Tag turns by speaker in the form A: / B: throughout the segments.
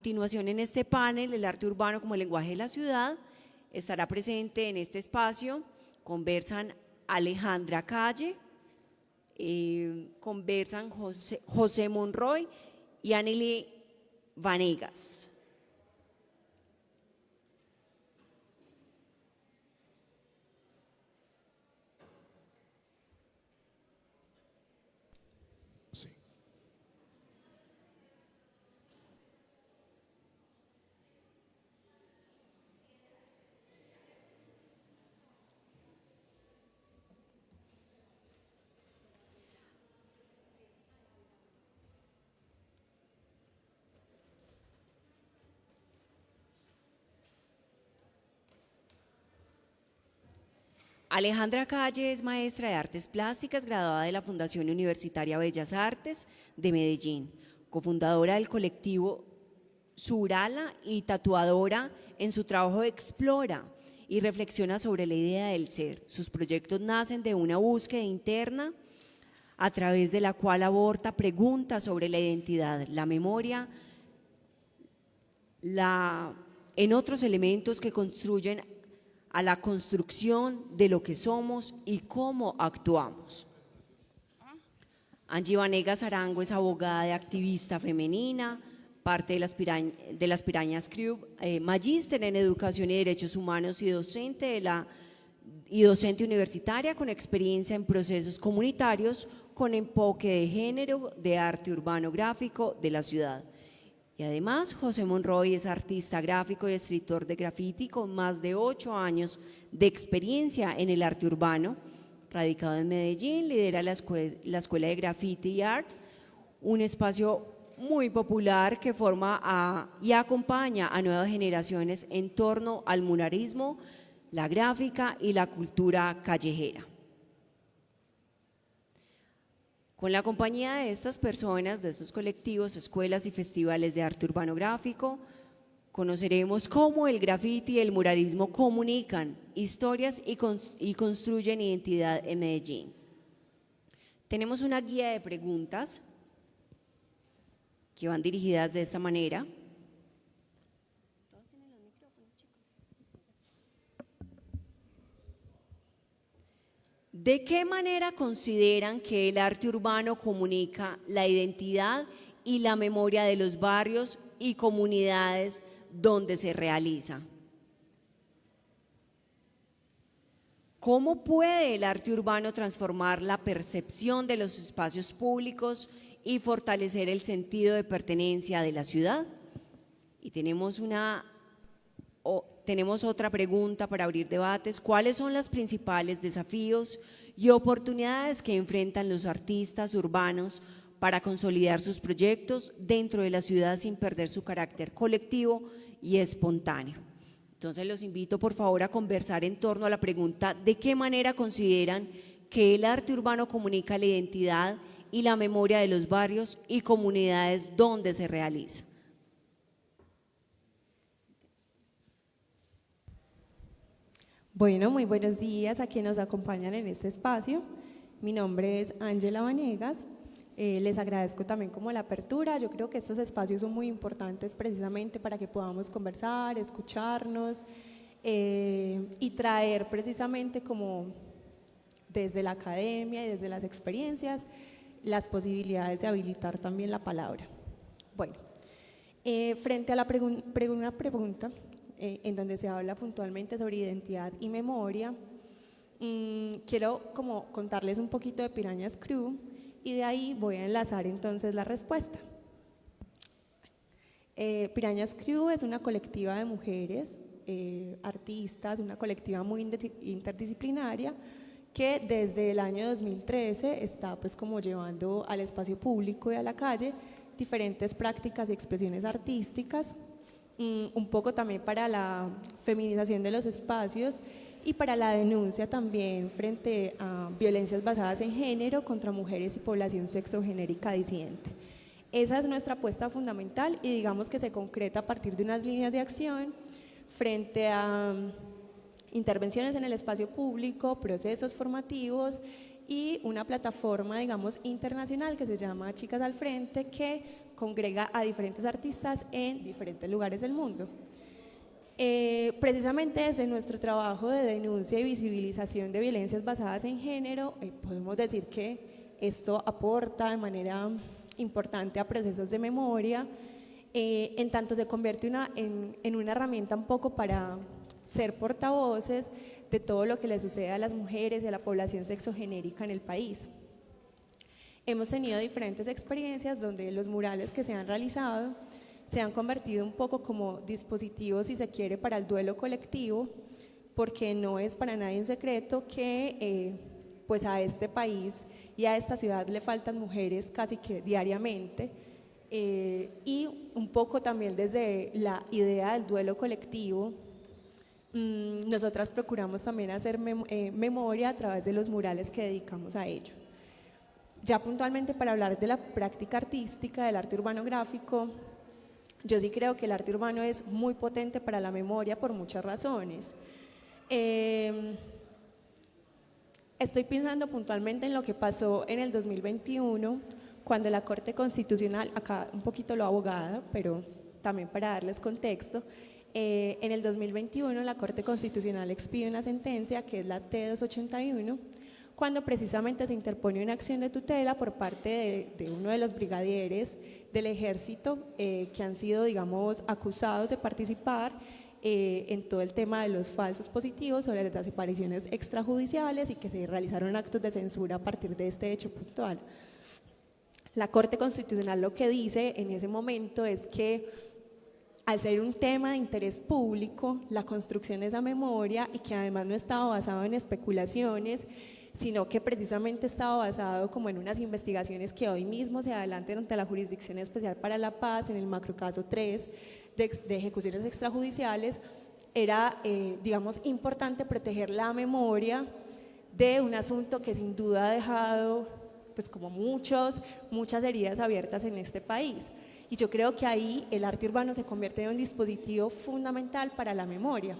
A: continuación, en este panel, el arte urbano como lenguaje de la ciudad, estará presente en este espacio. Conversan Alejandra Calle, conversan José Monroy y Anneli Vanegas. Alejandra Calle es maestra de artes plásticas, graduada de la Fundación Universitaria Bellas Artes de Medellín, cofundadora del colectivo Surala y tatuadora. En su trabajo explora y reflexiona sobre la idea del ser. Sus proyectos nacen de una búsqueda interna a través de la cual aborda preguntas sobre la identidad, la memoria, en otros elementos que construyen a la construcción de lo que somos y cómo actuamos. Angie Vanegas Arango es abogada y activista femenina, parte de las Pirañas Crew, magíster en Educación y Derechos Humanos y docente universitaria con experiencia en procesos comunitarios con enfoque de género, de arte urbano gráfico de la ciudad. Y además, José Monroy es artista gráfico y escritor de graffiti con más de 8 años de experiencia en el arte urbano. Radicado en Medellín, lidera la Escuela de Graffiti y Art, un espacio muy popular que forma y acompaña a nuevas generaciones en torno al muralismo, la gráfica y la cultura callejera. Con la compañía de estas personas, de estos colectivos, escuelas y festivales de arte urbano gráfico, conoceremos cómo el graffiti y el muralismo comunican historias y construyen identidad en Medellín. Tenemos una guía de preguntas que van dirigidas de esta manera. ¿De qué manera consideran que el arte urbano comunica la identidad y la memoria de los barrios y comunidades donde se realiza? ¿Cómo puede el arte urbano transformar la percepción de los espacios públicos y fortalecer el sentido de pertenencia de la ciudad? Y tenemos otra pregunta para abrir debates. ¿Cuáles son los principales desafíos y oportunidades que enfrentan los artistas urbanos para consolidar sus proyectos dentro de la ciudad sin perder su carácter colectivo y espontáneo? Entonces los invito por favor a conversar en torno a la pregunta: ¿de qué manera consideran que el arte urbano comunica la identidad y la memoria de los barrios y comunidades donde se realiza?
B: Bueno, muy buenos días a quienes nos acompañan en este espacio. Mi nombre es Ángela Vanegas. Les agradezco también como la apertura. Yo creo que estos espacios son muy importantes precisamente para que podamos conversar, escucharnos y traer precisamente como desde la academia y desde las experiencias las posibilidades de habilitar también la palabra. Bueno, frente a la una pregunta en donde se habla puntualmente sobre identidad y memoria, quiero como contarles un poquito de Pirañas Crew y de ahí voy a enlazar entonces la respuesta. Pirañas Crew es una colectiva de mujeres artistas, una colectiva muy interdisciplinaria que desde el año 2013 está pues como llevando al espacio público y a la calle diferentes prácticas y expresiones artísticas, un poco también para la feminización de los espacios y para la denuncia también frente a violencias basadas en género contra mujeres y población sexogenérica disidente. Esa es nuestra apuesta fundamental y digamos que se concreta a partir de unas líneas de acción frente a intervenciones en el espacio público, procesos formativos y una plataforma, digamos, internacional que se llama Chicas al Frente, que congrega a diferentes artistas en diferentes lugares del mundo. Precisamente desde nuestro trabajo de denuncia y visibilización de violencias basadas en género, podemos decir que esto aporta de manera importante a procesos de memoria, en tanto se convierte en una herramienta un poco para ser portavoces de todo lo que le sucede a las mujeres y a la población sexogenérica en el país. Hemos tenido diferentes experiencias donde los murales que se han realizado se han convertido un poco como dispositivos, si se quiere, para el duelo colectivo, porque no es para nadie un secreto que pues a este país y a esta ciudad le faltan mujeres casi que diariamente, y un poco también desde la idea del duelo colectivo, nosotras procuramos también hacer memoria a través de los murales que dedicamos a ello. Ya puntualmente para hablar de la práctica artística del arte urbano gráfico, yo sí creo que el arte urbano es muy potente para la memoria por muchas razones. Estoy pensando puntualmente en lo que pasó en el 2021, cuando la Corte Constitucional, acá un poquito lo abogada, pero también para darles contexto, en el 2021 la Corte Constitucional expide una sentencia que es la T-281, cuando precisamente se interpone una acción de tutela por parte de uno de los brigadieres del ejército que han sido, digamos, acusados de participar en todo el tema de los falsos positivos sobre las desapariciones extrajudiciales y que se realizaron actos de censura a partir de este hecho puntual. La Corte Constitucional lo que dice en ese momento es que al ser un tema de interés público, la construcción de esa memoria, y que además no estaba basado en especulaciones, sino que precisamente estaba basado como en unas investigaciones que hoy mismo se adelantan ante la Jurisdicción Especial para la Paz, en el macrocaso 3 de ejecuciones extrajudiciales, era, digamos, importante proteger la memoria de un asunto que sin duda ha dejado, pues como muchas heridas abiertas en este país. Y yo creo que ahí el arte urbano se convierte en un dispositivo fundamental para la memoria.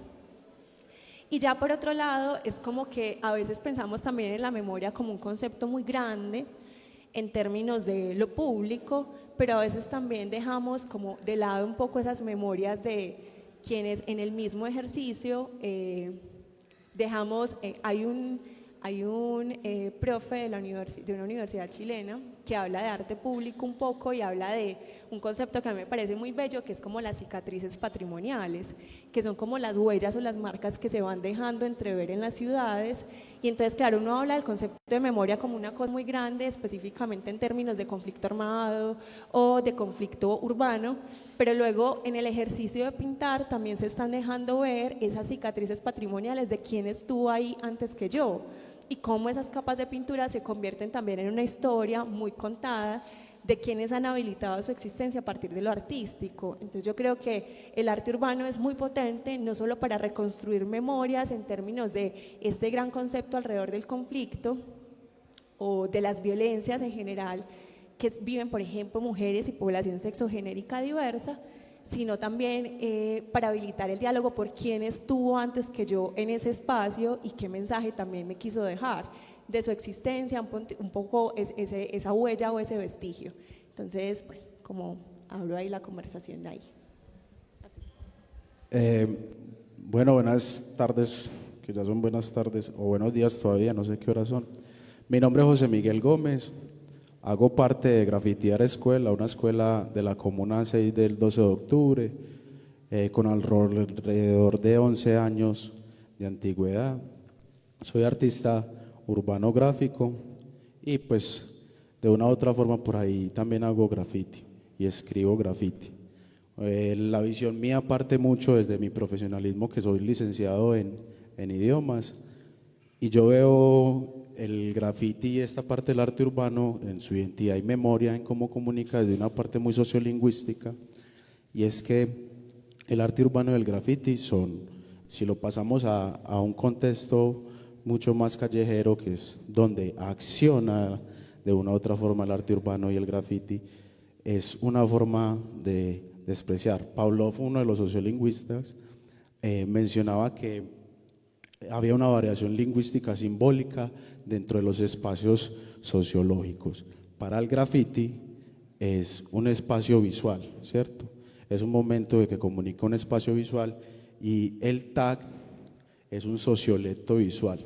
B: Y ya por otro lado, es como que a veces pensamos también en la memoria como un concepto muy grande en términos de lo público, pero a veces también dejamos como de lado un poco esas memorias de quienes en el mismo ejercicio dejamos, hay un profe de una universidad chilena que habla de arte público un poco y habla de un concepto que a mí me parece muy bello, que es como las cicatrices patrimoniales, que son como las huellas o las marcas que se van dejando entrever en las ciudades. Y entonces, claro, uno habla del concepto de memoria como una cosa muy grande, específicamente en términos de conflicto armado o de conflicto urbano, pero luego en el ejercicio de pintar también se están dejando ver esas cicatrices patrimoniales de quién estuvo ahí antes que yo, y cómo esas capas de pintura se convierten también en una historia muy contada de quienes han habilitado su existencia a partir de lo artístico. Entonces yo creo que el arte urbano es muy potente, no solo para reconstruir memorias en términos de este gran concepto alrededor del conflicto o de las violencias en general que viven, por ejemplo, mujeres y población sexogenérica diversa, sino también para habilitar el diálogo por quién estuvo antes que yo en ese espacio y qué mensaje también me quiso dejar de su existencia, un poco esa huella o ese vestigio. Entonces, bueno, como hablo ahí la conversación de ahí.
C: Bueno, buenas tardes, que ya son buenas tardes, o buenos días todavía, no sé qué horas son. Mi nombre es José Miguel Gómez. Hago parte de Grafitear Escuela, una escuela de la Comuna 6 del 12 de octubre, con alrededor de 11 años de antigüedad. Soy artista urbano gráfico y pues de una u otra forma por ahí también hago graffiti y escribo graffiti. La visión mía parte mucho desde mi profesionalismo, que soy licenciado en idiomas, y yo veo el graffiti y esta parte del arte urbano en su identidad y memoria, en cómo comunica desde una parte muy sociolingüística, y es que el arte urbano y el graffiti son, si lo pasamos a un contexto mucho más callejero, que es donde acciona de una u otra forma el arte urbano y el graffiti, es una forma de despreciar. Pavlov, uno de los sociolingüistas, mencionaba que había una variación lingüística simbólica dentro de los espacios sociológicos. Para el graffiti, es un espacio visual, ¿cierto? Es un momento de que comunica un espacio visual y el tag es un sociolecto visual.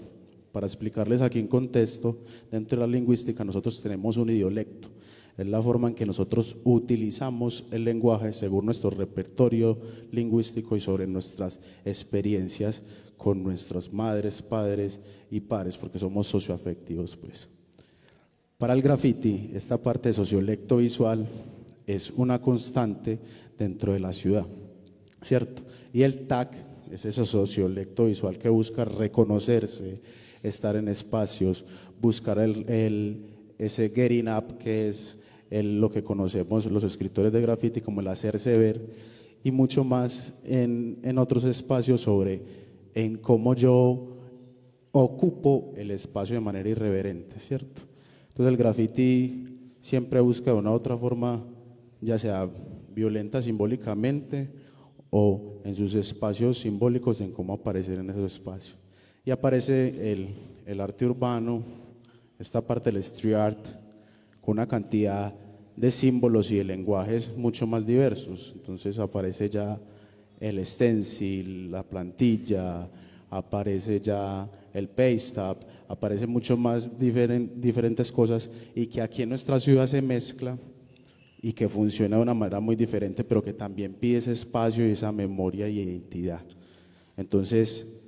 C: Para explicarles aquí en contexto, dentro de la lingüística nosotros tenemos un idiolecto. Es la forma en que nosotros utilizamos el lenguaje según nuestro repertorio lingüístico y sobre nuestras experiencias con nuestras madres, padres y pares, porque somos socioafectivos, pues. Para el graffiti, esta parte de sociolecto visual es una constante dentro de la ciudad, ¿cierto? Y el tag es ese sociolecto visual que busca reconocerse, estar en espacios, buscar ese getting up, que es lo que conocemos los escritores de graffiti como el hacerse ver, y mucho más en otros espacios en cómo yo ocupo el espacio de manera irreverente, ¿cierto? Entonces el graffiti siempre busca de una u otra forma, ya sea violenta simbólicamente o en sus espacios simbólicos, en cómo aparecer en esos espacios. Y aparece el arte urbano, esta parte del street art, con una cantidad de símbolos y de lenguajes mucho más diversos. Entonces aparece ya el stencil, la plantilla, aparece ya el paste up, aparecen mucho más diferentes cosas, y que aquí en nuestra ciudad se mezcla y que funciona de una manera muy diferente, pero que también pide ese espacio y esa memoria y identidad. Entonces,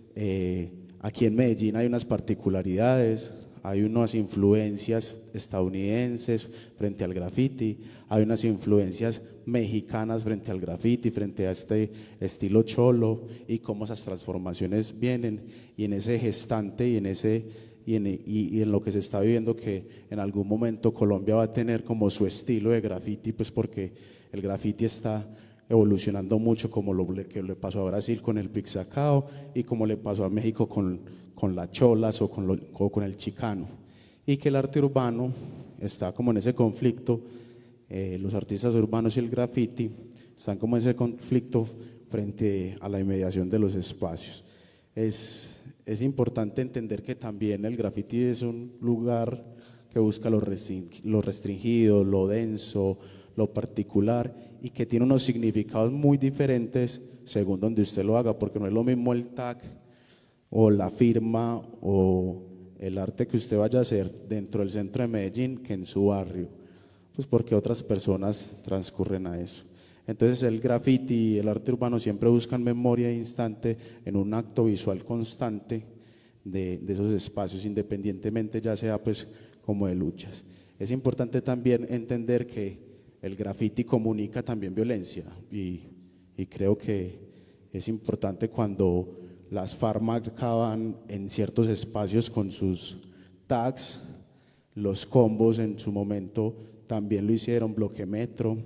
C: aquí en Medellín hay unas particularidades, hay unas influencias estadounidenses frente al graffiti, hay unas influencias mexicanas frente al graffiti, frente a este estilo cholo, y cómo esas transformaciones vienen, y en ese gestante y en lo que se está viviendo, que en algún momento Colombia va a tener como su estilo de graffiti, pues porque el graffiti está evolucionando mucho, como lo que le pasó a Brasil con el pixacao y como le pasó a México con las cholas o con el chicano, y que el arte urbano está como en ese conflicto. Los artistas urbanos y el graffiti están como en ese conflicto frente a la inmediación de los espacios. Es importante entender que también el graffiti es un lugar que busca lo restringido, lo denso, lo particular, y que tiene unos significados muy diferentes según donde usted lo haga, porque no es lo mismo el tag o la firma o el arte que usted vaya a hacer dentro del centro de Medellín que en su barrio, pues porque otras personas transcurren a eso. Entonces el graffiti y el arte urbano siempre buscan memoria instante en un acto visual constante de esos espacios, independientemente ya sea pues como de luchas. Es importante también entender que el graffiti comunica también violencia, y creo que es importante cuando las FARC marcaban en ciertos espacios con sus tags, los combos en su momento también lo hicieron, Bloque Metro,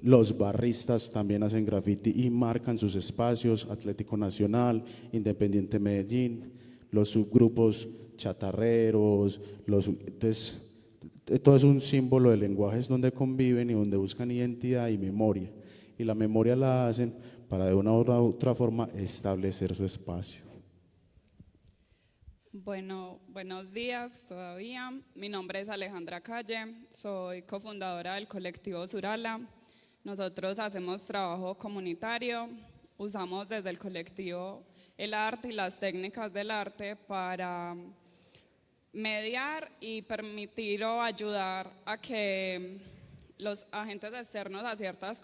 C: los barristas también hacen graffiti y marcan sus espacios, Atlético Nacional, Independiente Medellín, los subgrupos chatarreros, entonces todo es un símbolo de lenguajes donde conviven y donde buscan identidad y memoria, y la memoria la hacen para de una u otra forma establecer su espacio.
D: Bueno, buenos días todavía. Mi nombre es Alejandra Calle, soy cofundadora del colectivo Surala. Nosotros hacemos trabajo comunitario, usamos desde el colectivo el arte y las técnicas del arte para mediar y permitir o ayudar a que los agentes externos a ciertas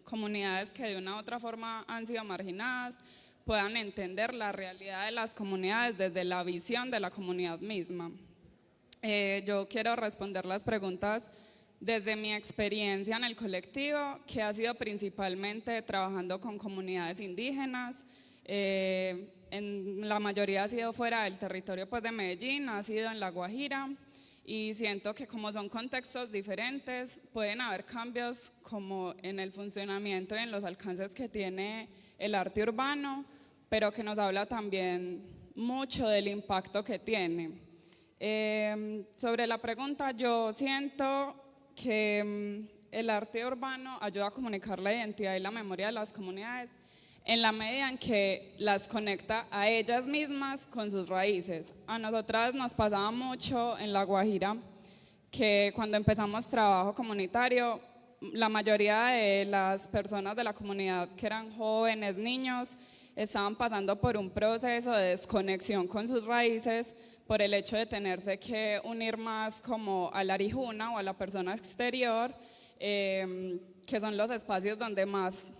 D: comunidades que de una u otra forma han sido marginadas puedan entender la realidad de las comunidades desde la visión de la comunidad misma. Yo quiero responder las preguntas desde mi experiencia en el colectivo, que ha sido principalmente trabajando con comunidades indígenas. En la mayoría ha sido fuera del territorio pues, de Medellín, ha sido en La Guajira, y siento que como son contextos diferentes, pueden haber cambios como en el funcionamiento y en los alcances que tiene el arte urbano, pero que nos habla también mucho del impacto que tiene. Sobre la pregunta, yo siento que el arte urbano ayuda a comunicar la identidad y la memoria de las comunidades en la medida en que las conecta a ellas mismas con sus raíces. A nosotras nos pasaba mucho en La Guajira que cuando empezamos trabajo comunitario, la mayoría de las personas de la comunidad que eran jóvenes, niños, estaban pasando por un proceso de desconexión con sus raíces por el hecho de tenerse que unir más como a la arijuna o a la persona exterior, que son los espacios donde más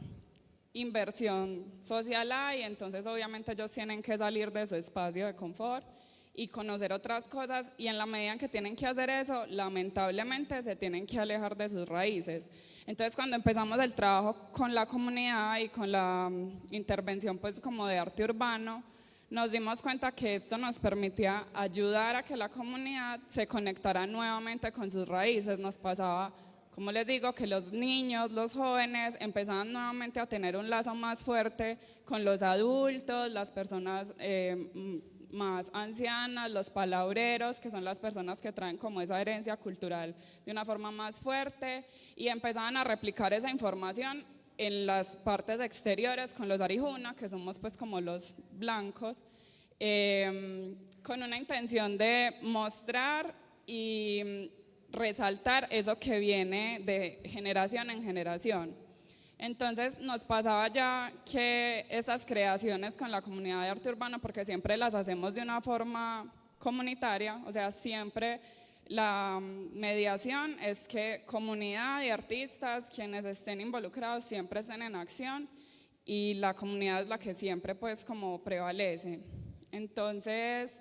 D: inversión social hay. Entonces obviamente ellos tienen que salir de su espacio de confort y conocer otras cosas, y en la medida en que tienen que hacer eso, lamentablemente se tienen que alejar de sus raíces. Entonces cuando empezamos el trabajo con la comunidad y con la intervención pues como de arte urbano, nos dimos cuenta que esto nos permitía ayudar a que la comunidad se conectara nuevamente con sus raíces. Nos pasaba, como les digo, que los niños, los jóvenes empezaban nuevamente a tener un lazo más fuerte con los adultos, las personas más ancianas, los palabreros, que son las personas que traen como esa herencia cultural de una forma más fuerte, y empezaban a replicar esa información en las partes exteriores con los arijuna, que somos pues como los blancos, con una intención de mostrar y resaltar eso que viene de generación en generación. Entonces nos pasaba ya que estas creaciones con la comunidad de arte urbano, porque siempre las hacemos de una forma comunitaria, o sea, siempre la mediación es que comunidad y artistas, quienes estén involucrados, siempre estén en acción, y la comunidad es la que siempre pues como prevalece. Entonces,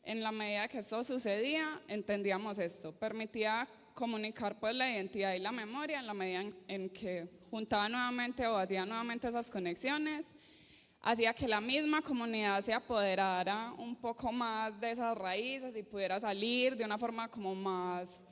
D: en la medida que esto sucedía, entendíamos esto, permitía comunicar pues la identidad y la memoria en la medida en que juntaba nuevamente o hacía nuevamente esas conexiones, hacía que la misma comunidad se apoderara un poco más de esas raíces y pudiera salir de una forma como más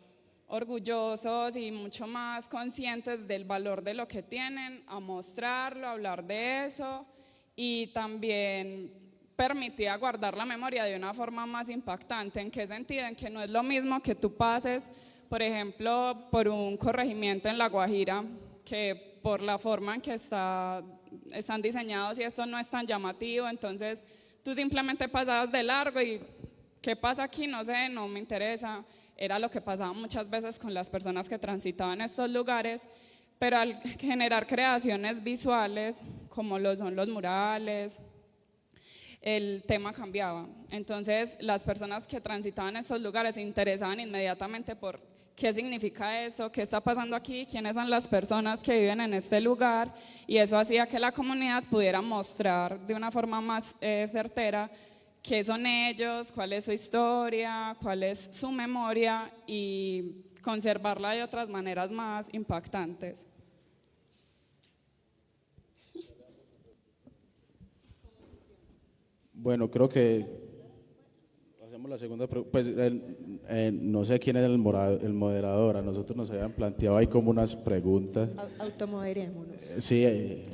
D: orgullosos y mucho más conscientes del valor de lo que tienen, a mostrarlo, a hablar de eso, y también permitía guardar la memoria de una forma más impactante. ¿En qué sentido? En que no es lo mismo que tú pases, por ejemplo, por un corregimiento en La Guajira, que por la forma en que están diseñados y esto no es tan llamativo, entonces tú simplemente pasabas de largo y ¿qué pasa aquí? No sé, no me interesa. Era lo que pasaba muchas veces con las personas que transitaban estos lugares, pero al generar creaciones visuales, como lo son los murales, el tema cambiaba. Entonces las personas que transitaban estos lugares se interesaban inmediatamente por qué significa eso, qué está pasando aquí, quiénes son las personas que viven en este lugar, y eso hacía que la comunidad pudiera mostrar de una forma más certera qué son ellos, cuál es su historia, cuál es su memoria, y conservarla de otras maneras más impactantes.
C: Bueno, creo que hacemos la segunda pregunta. Pues no sé quién es el moderador. A nosotros nos habían planteado ahí como unas preguntas.
B: Automoderémonos.
C: Sí,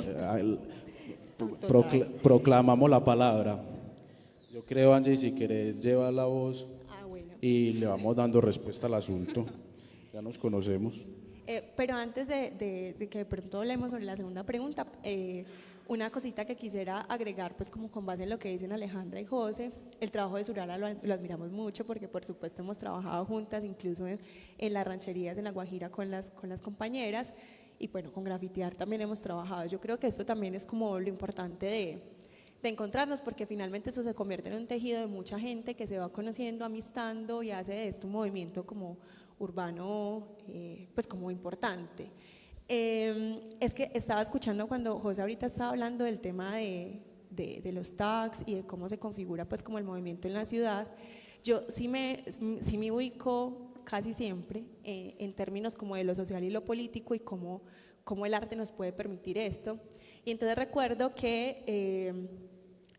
C: proclamamos la palabra. Yo creo, Angie, si querés llevar la voz
B: Bueno.
C: y le vamos dando respuesta al asunto. Ya nos conocemos.
B: Pero antes de que de pronto hablemos sobre la segunda pregunta, una cosita que quisiera agregar, pues como con base en lo que dicen Alejandra y José, el trabajo de Surala lo admiramos mucho porque por supuesto hemos trabajado juntas, incluso en las rancherías en La Guajira con las compañeras, y bueno, con Grafitear también hemos trabajado. Yo creo que esto también es como lo importante de encontrarnos, porque finalmente eso se convierte en un tejido de mucha gente que se va conociendo, amistando, y hace de esto un movimiento como urbano, pues como importante. Es que estaba escuchando cuando José ahorita estaba hablando del tema de los tags y de cómo se configura pues como el movimiento en la ciudad. Yo sí me ubico casi siempre en términos como de lo social y lo político, y cómo el arte nos puede permitir esto. Y entonces recuerdo que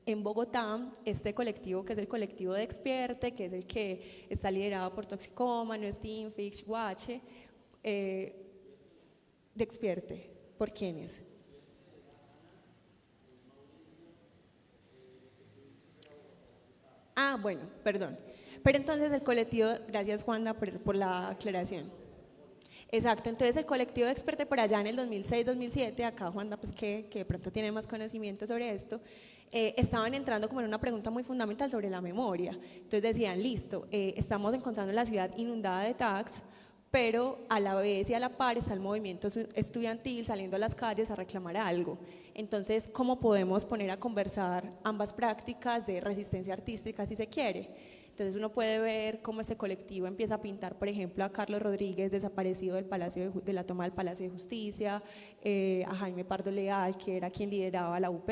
B: en Bogotá, este colectivo, que es el colectivo de Expierte, que es el que está liderado por Toxicómano, Stinfix, Guache, de Expierte, ¿por quiénes? Bueno, perdón. Pero entonces el colectivo, gracias Juana por la aclaración. Exacto, entonces el colectivo de Expierte por allá en el 2006-2007, acá Juana pues que de pronto tiene más conocimiento sobre esto, estaban entrando como en una pregunta muy fundamental sobre la memoria. Entonces decían, listo, estamos encontrando la ciudad inundada de tags, pero a la vez y a la par está el movimiento estudiantil saliendo a las calles a reclamar algo. Entonces, ¿cómo podemos poner a conversar ambas prácticas de resistencia artística si se quiere? Entonces uno puede ver cómo ese colectivo empieza a pintar, por ejemplo, a Carlos Rodríguez, desaparecido de la toma del Palacio de Justicia, a Jaime Pardo Leal, que era quien lideraba la UP,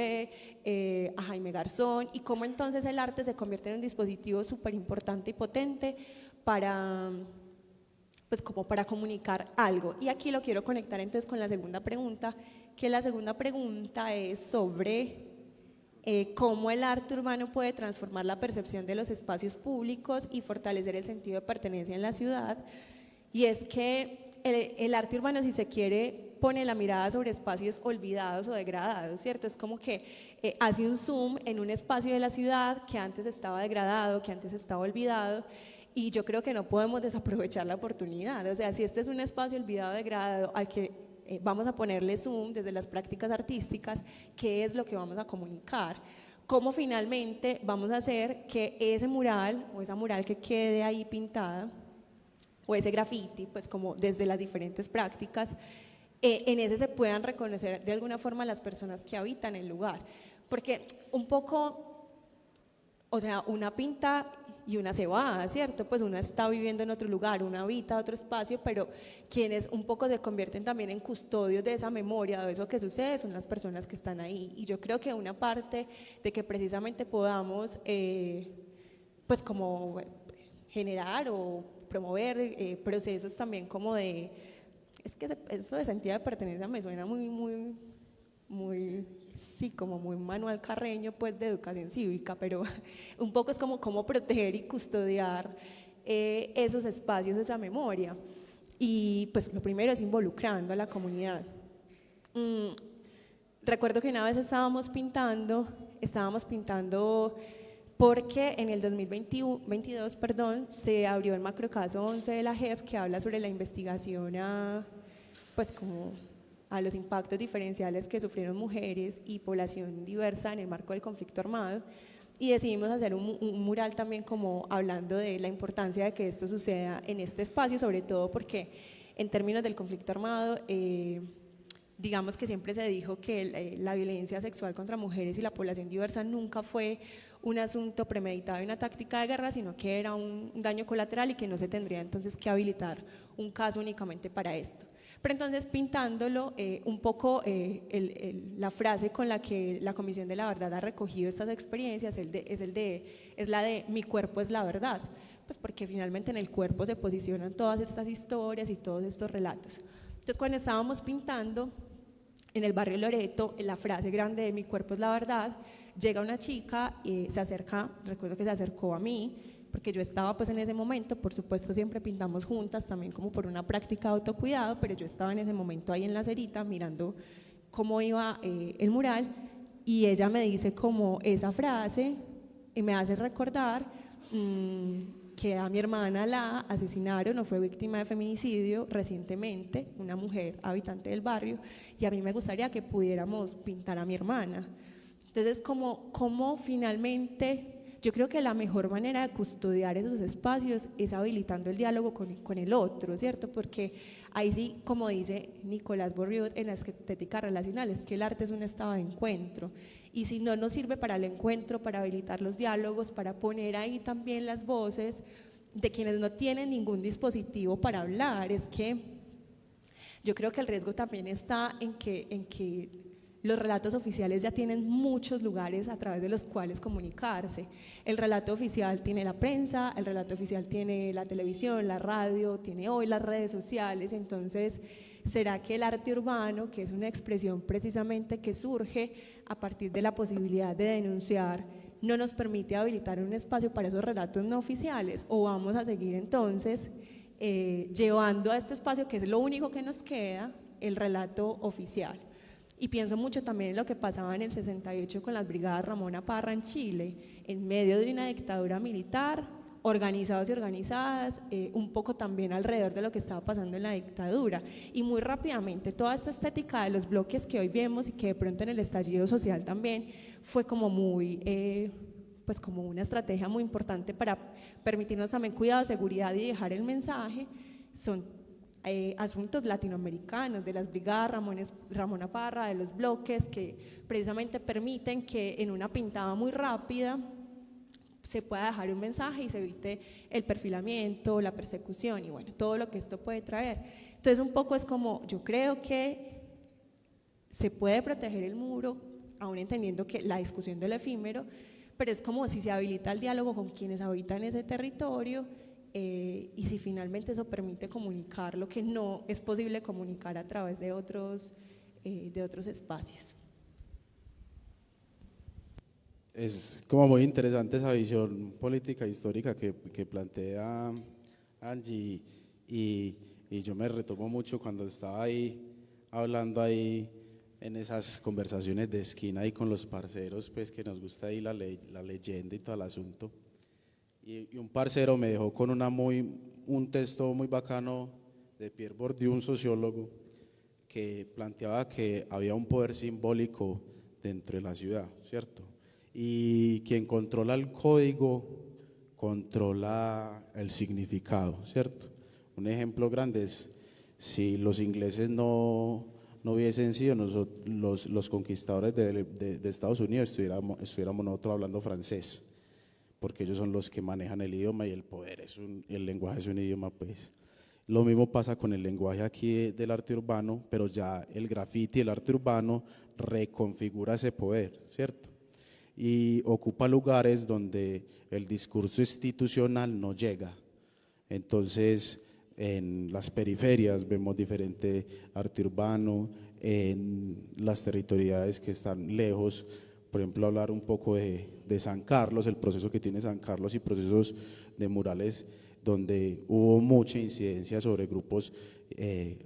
B: a Jaime Garzón, y cómo entonces el arte se convierte en un dispositivo súper importante y potente para, pues como para comunicar algo. Y aquí lo quiero conectar entonces con la segunda pregunta, que la segunda pregunta es sobre cómo el arte urbano puede transformar la percepción de los espacios públicos y fortalecer el sentido de pertenencia en la ciudad. Y es que el arte urbano, si se quiere, pone la mirada sobre espacios olvidados o degradados, ¿cierto? Es como que hace un zoom en un espacio de la ciudad que antes estaba degradado, que antes estaba olvidado, y yo creo que no podemos desaprovechar la oportunidad. O sea, si este es un espacio olvidado, degradado, al que vamos a ponerle zoom desde las prácticas artísticas, qué es lo que vamos a comunicar, cómo finalmente vamos a hacer que ese mural o esa mural que quede ahí pintada o ese graffiti, pues como desde las diferentes prácticas, en ese se puedan reconocer de alguna forma las personas que habitan el lugar, porque un poco, o sea, una pinta y una se va, ¿cierto? Pues una está viviendo en otro lugar, una habita otro espacio, pero quienes un poco se convierten también en custodios de esa memoria, de eso que sucede, son las personas que están ahí. Y yo creo que una parte de que precisamente podamos, pues como generar o promover procesos también como de, es que eso de sentido de pertenencia me suena muy, sí, como muy Manuel Carreño, pues de educación cívica, pero un poco es como cómo proteger y custodiar esos espacios, esa memoria. Y pues lo primero es involucrando a la comunidad. Recuerdo que una vez estábamos pintando porque en el 2022, se abrió el macrocaso 11 de la JEP que habla sobre la investigación pues como a los impactos diferenciales que sufrieron mujeres y población diversa en el marco del conflicto armado, y decidimos hacer un mural también como hablando de la importancia de que esto suceda en este espacio, sobre todo porque en términos del conflicto armado, digamos que siempre se dijo que la violencia sexual contra mujeres y la población diversa nunca fue un asunto premeditado y una táctica de guerra, sino que era un daño colateral y que no se tendría entonces que habilitar un caso únicamente para esto. Pero entonces pintándolo, un poco la frase con la que la Comisión de la Verdad ha recogido estas experiencias es la de mi cuerpo es la verdad, pues porque finalmente en el cuerpo se posicionan todas estas historias y todos estos relatos. Entonces cuando estábamos pintando en el barrio Loreto, la frase grande de mi cuerpo es la verdad, llega una chica y se acerca, recuerdo que se acercó a mí, porque yo estaba pues en ese momento, por supuesto siempre pintamos juntas, también como por una práctica de autocuidado, pero yo estaba en ese momento ahí en la acerita mirando cómo iba el mural, y ella me dice como esa frase y me hace recordar que a mi hermana la asesinaron o fue víctima de feminicidio recientemente, una mujer habitante del barrio, y a mí me gustaría que pudiéramos pintar a mi hermana. Entonces, como finalmente, yo creo que la mejor manera de custodiar esos espacios es habilitando el diálogo con el otro, ¿cierto? Porque ahí sí, como dice Nicolás Borriot en la estética relacional, es que el arte es un estado de encuentro, y si no nos sirve para el encuentro, para habilitar los diálogos, para poner ahí también las voces de quienes no tienen ningún dispositivo para hablar, es que yo creo que el riesgo también está en que los relatos oficiales ya tienen muchos lugares a través de los cuales comunicarse. El relato oficial tiene la prensa, el relato oficial tiene la televisión, la radio, tiene hoy las redes sociales. Entonces, ¿será que el arte urbano, que es una expresión precisamente que surge a partir de la posibilidad de denunciar, no nos permite habilitar un espacio para esos relatos no oficiales? ¿O vamos a seguir entonces llevando a este espacio, que es lo único que nos queda, el relato oficial? Y pienso mucho también en lo que pasaba en el 68 con las brigadas Ramona Parra en Chile, en medio de una dictadura militar, organizados y organizadas, un poco también alrededor de lo que estaba pasando en la dictadura. Y muy rápidamente toda esta estética de los bloques que hoy vemos y que de pronto en el estallido social también fue como muy, pues como una estrategia muy importante para permitirnos también cuidado, seguridad y dejar el mensaje, son asuntos latinoamericanos, de las brigadas Ramona Parra, de los bloques, que precisamente permiten que en una pintada muy rápida se pueda dejar un mensaje y se evite el perfilamiento, la persecución y bueno, todo lo que esto puede traer. Entonces un poco es como, yo creo que se puede proteger el muro, aún entendiendo que la discusión del efímero, pero es como si se habilita el diálogo con quienes habitan ese territorio y si finalmente eso permite comunicar lo que no es posible comunicar a través de otros espacios.
C: Es como muy interesante esa visión política histórica que plantea Angie y yo me retomo mucho cuando estaba ahí hablando ahí en esas conversaciones de esquina ahí con los parceros, pues que nos gusta ahí la leyenda y todo el asunto. Y un parcero me dejó con un texto muy bacano de Pierre Bourdieu, un sociólogo, que planteaba que había un poder simbólico dentro de la ciudad, ¿cierto? Y quien controla el código controla el significado, ¿cierto? Un ejemplo grande es si los ingleses no hubiesen sido los conquistadores de Estados Unidos, estuviéramos nosotros hablando francés, porque ellos son los que manejan el idioma y el poder, el lenguaje es un idioma, pues. Lo mismo pasa con el lenguaje aquí del arte urbano, pero ya el graffiti, el arte urbano, reconfigura ese poder, ¿cierto? Y ocupa lugares donde el discurso institucional no llega. Entonces, en las periferias vemos diferente arte urbano, en las territorialidades que están lejos, por ejemplo, hablar un poco de San Carlos, el proceso que tiene San Carlos y procesos de murales donde hubo mucha incidencia sobre grupos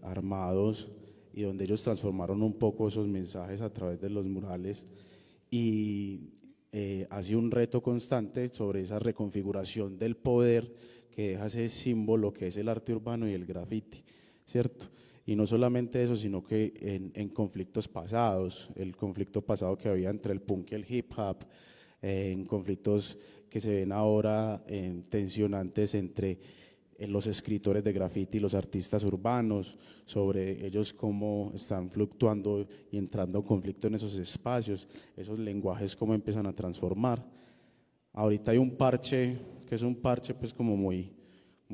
C: armados y donde ellos transformaron un poco esos mensajes a través de los murales y ha sido un reto constante sobre esa reconfiguración del poder que deja ese símbolo que es el arte urbano y el graffiti, ¿cierto? Y no solamente eso, sino que en conflictos pasados, el conflicto pasado que había entre el punk y el hip hop, en conflictos que se ven ahora tensionantes entre los escritores de graffiti y los artistas urbanos, sobre ellos cómo están fluctuando y entrando en conflicto en esos espacios, esos lenguajes cómo empiezan a transformar. Ahorita hay un parche, que es un parche pues como muy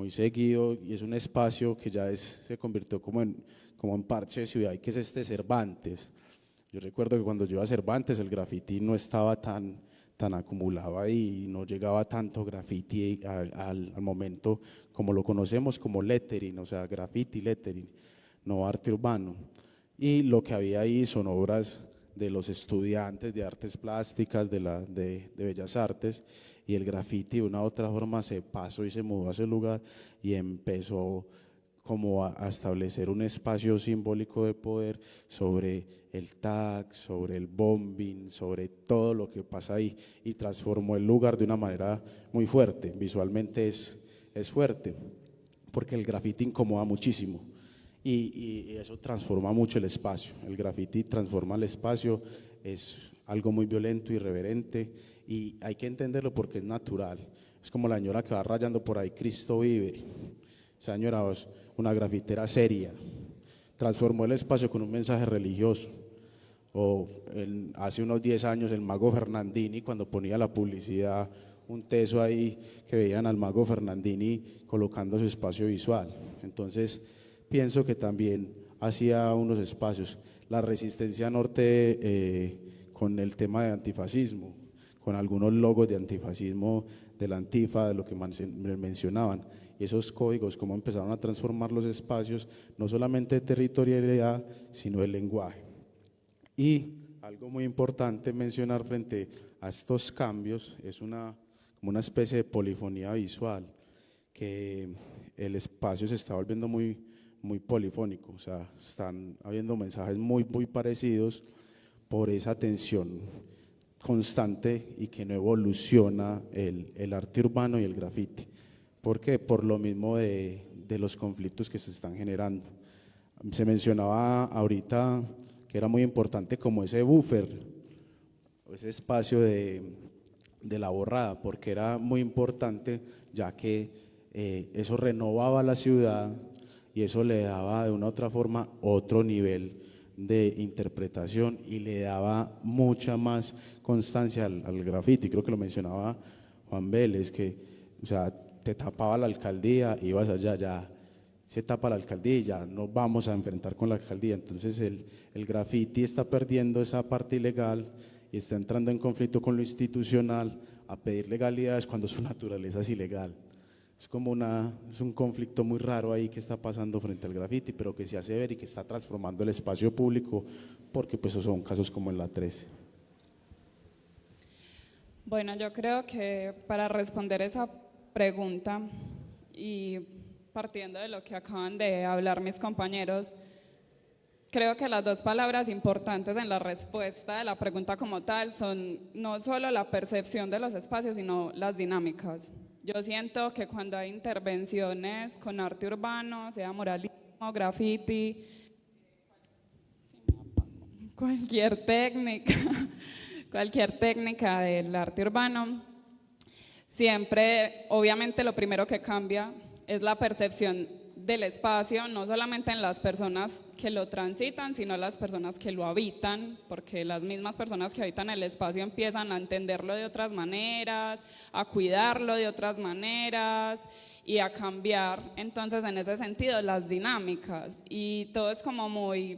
C: seguido y es un espacio que ya se convirtió como en parche de ciudad y que es Cervantes. Yo recuerdo que cuando yo iba a Cervantes el graffiti no estaba tan acumulado ahí, no llegaba tanto graffiti al momento como lo conocemos como lettering, o sea, graffiti, lettering, no arte urbano. Y lo que había ahí son obras de los estudiantes de artes plásticas, de Bellas Artes, y el graffiti de una u otra forma se pasó y se mudó a ese lugar y empezó como a establecer un espacio simbólico de poder sobre el tag, sobre el bombing, sobre todo lo que pasa ahí y transformó el lugar de una manera muy fuerte, visualmente es fuerte, porque el graffiti incomoda muchísimo y eso transforma mucho el espacio, el graffiti transforma el espacio, es algo muy violento, irreverente y hay que entenderlo porque es natural, es como la señora que va rayando por ahí, Cristo vive, esa señora es una grafitera seria, transformó el espacio con un mensaje religioso. O hace unos 10 años el mago Fernandini, cuando ponía la publicidad, un teso ahí que veían al mago Fernandini colocando su espacio visual. Entonces pienso que también hacía unos espacios. La resistencia norte con el tema de antifascismo, con algunos logos de antifascismo de la Antifa, de lo que mencionaban. Y esos códigos, cómo empezaron a transformar los espacios, no solamente de territorialidad, sino de lenguaje. Y algo muy importante mencionar frente a estos cambios es como una especie de polifonía visual, que el espacio se está volviendo muy polifónico, o sea, están habiendo mensajes muy parecidos por esa tensión constante y que no evoluciona el arte urbano y el graffiti. ¿Por qué? Por lo mismo de los conflictos que se están generando. Se mencionaba ahorita que era muy importante como ese buffer, ese espacio de la borrada, porque era muy importante ya que eso renovaba la ciudad y eso le daba de una u otra forma otro nivel de interpretación y le daba mucha más constancia al graffiti. Creo que lo mencionaba Juan Vélez, que o sea, te tapaba la alcaldía, ibas allá, ya se tapa la alcaldía y ya nos vamos a enfrentar con la alcaldía. Entonces el graffiti está perdiendo esa parte ilegal y está entrando en conflicto con lo institucional a pedir legalidades cuando su naturaleza es ilegal. Es como es un conflicto muy raro ahí que está pasando frente al graffiti, pero que se hace ver y que está transformando el espacio público, porque pues esos son casos como en la 13.
D: Bueno, yo creo que para responder esa pregunta y partiendo de lo que acaban de hablar mis compañeros, creo que las dos palabras importantes en la respuesta de la pregunta como tal son no solo la percepción de los espacios, sino las dinámicas. Yo siento que cuando hay intervenciones con arte urbano, sea muralismo, graffiti, cualquier técnica del arte urbano, siempre, obviamente, lo primero que cambia es la percepción del espacio, no solamente en las personas que lo transitan, sino las personas que lo habitan, porque las mismas personas que habitan el espacio empiezan a entenderlo de otras maneras, a cuidarlo de otras maneras y a cambiar, entonces, en ese sentido, las dinámicas. Y todo es como muy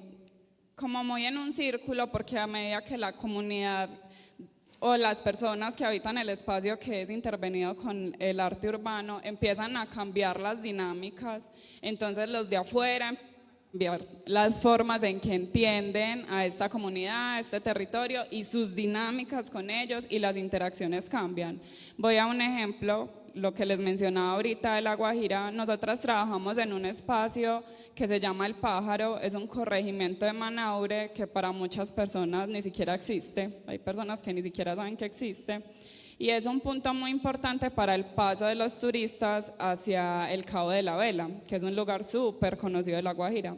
D: en un círculo, porque a medida que la comunidad o las personas que habitan el espacio que es intervenido con el arte urbano empiezan a cambiar las dinámicas, entonces los de afuera cambiar las formas en que entienden a esta comunidad, a este territorio y sus dinámicas con ellos, y las interacciones cambian. Voy a un ejemplo, lo que les mencionaba ahorita de La Guajira. Nosotras trabajamos en un espacio que se llama El Pájaro, es un corregimiento de Manaure que para muchas personas ni siquiera existe, hay personas que ni siquiera saben que existe, y es un punto muy importante para el paso de los turistas hacia el Cabo de la Vela, que es un lugar súper conocido de La Guajira.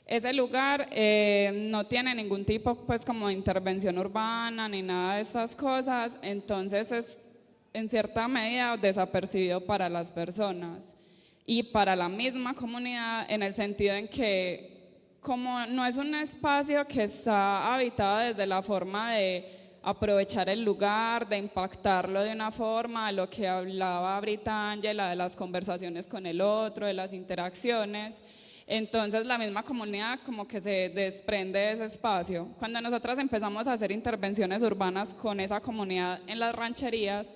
D: Ese lugar no tiene ningún tipo pues como de intervención urbana ni nada de estas cosas, entonces es en cierta medida desapercibido para las personas y para la misma comunidad, en el sentido en que como no es un espacio que está habitado desde la forma de aprovechar el lugar, de impactarlo de una forma, lo que hablaba ahorita Ángela, de las conversaciones con el otro, de las interacciones, entonces la misma comunidad como que se desprende de ese espacio. Cuando nosotras empezamos a hacer intervenciones urbanas con esa comunidad en las rancherías,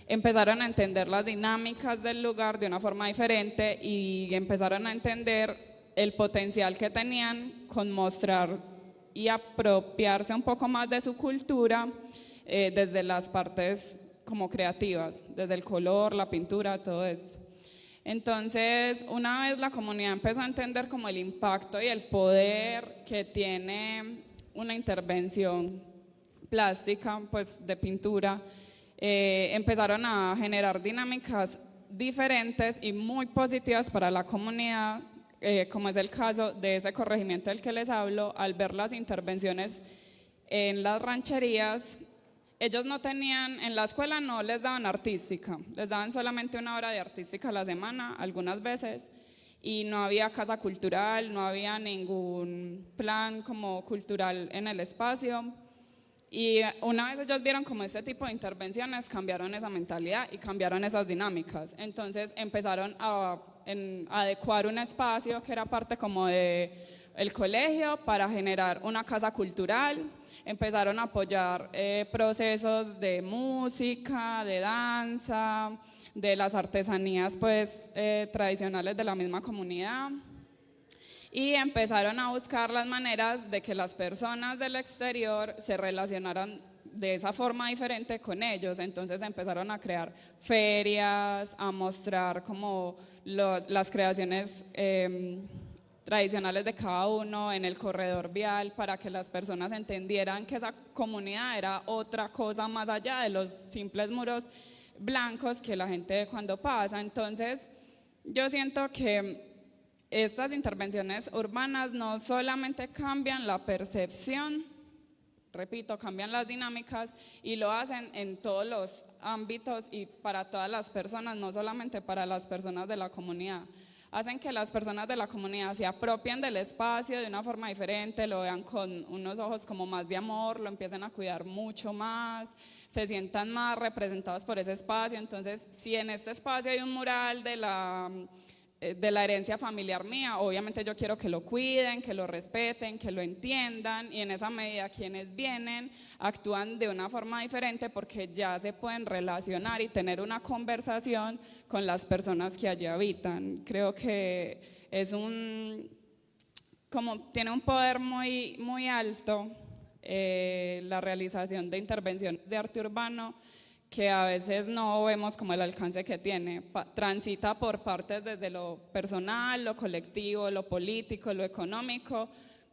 D: empezaron a entender las dinámicas del lugar de una forma diferente y empezaron a entender el potencial que tenían con mostrar y apropiarse un poco más de su cultura desde las partes como creativas, desde el color, la pintura, todo eso. Entonces, una vez la comunidad empezó a entender como el impacto y el poder que tiene una intervención plástica, pues de pintura, empezaron a generar dinámicas diferentes y muy positivas para la comunidad, como es el caso de ese corregimiento del que les hablo. Al ver las intervenciones en las rancherías, ellos no tenían, en la escuela no les daban artística, les daban solamente una hora de artística a la semana, algunas veces, y no había casa cultural, no había ningún plan como cultural en el espacio. Y una vez ellos vieron como este tipo de intervenciones, cambiaron esa mentalidad y cambiaron esas dinámicas. Entonces empezaron a adecuar un espacio que era parte como de el colegio para generar una casa cultural. Empezaron a apoyar procesos de música, de danza, de las artesanías pues tradicionales de la misma comunidad. Y empezaron a buscar las maneras de que las personas del exterior se relacionaran de esa forma diferente con ellos. Entonces empezaron a crear ferias, a mostrar como las creaciones tradicionales de cada uno en el corredor vial, para que las personas entendieran que esa comunidad era otra cosa más allá de los simples muros blancos que la gente ve cuando pasa. Entonces yo siento que estas intervenciones urbanas no solamente cambian la percepción, repito, cambian las dinámicas, y lo hacen en todos los ámbitos y para todas las personas, no solamente para las personas de la comunidad. hacen que las personas de la comunidad se apropien del espacio de una forma diferente, lo vean con unos ojos como más de amor, lo empiecen a cuidar mucho más, se sientan más representados por ese espacio. Entonces, si en este espacio hay un mural de la herencia familiar mía, obviamente yo quiero que lo cuiden, que lo respeten, que lo entiendan, y en esa medida quienes vienen actúan de una forma diferente porque ya se pueden relacionar y tener una conversación con las personas que allí habitan. Creo que es tiene un poder muy, muy alto la realización de intervenciones de arte urbano, que a veces no vemos como el alcance que tiene. Transita por partes desde lo personal, lo colectivo, lo político, lo económico,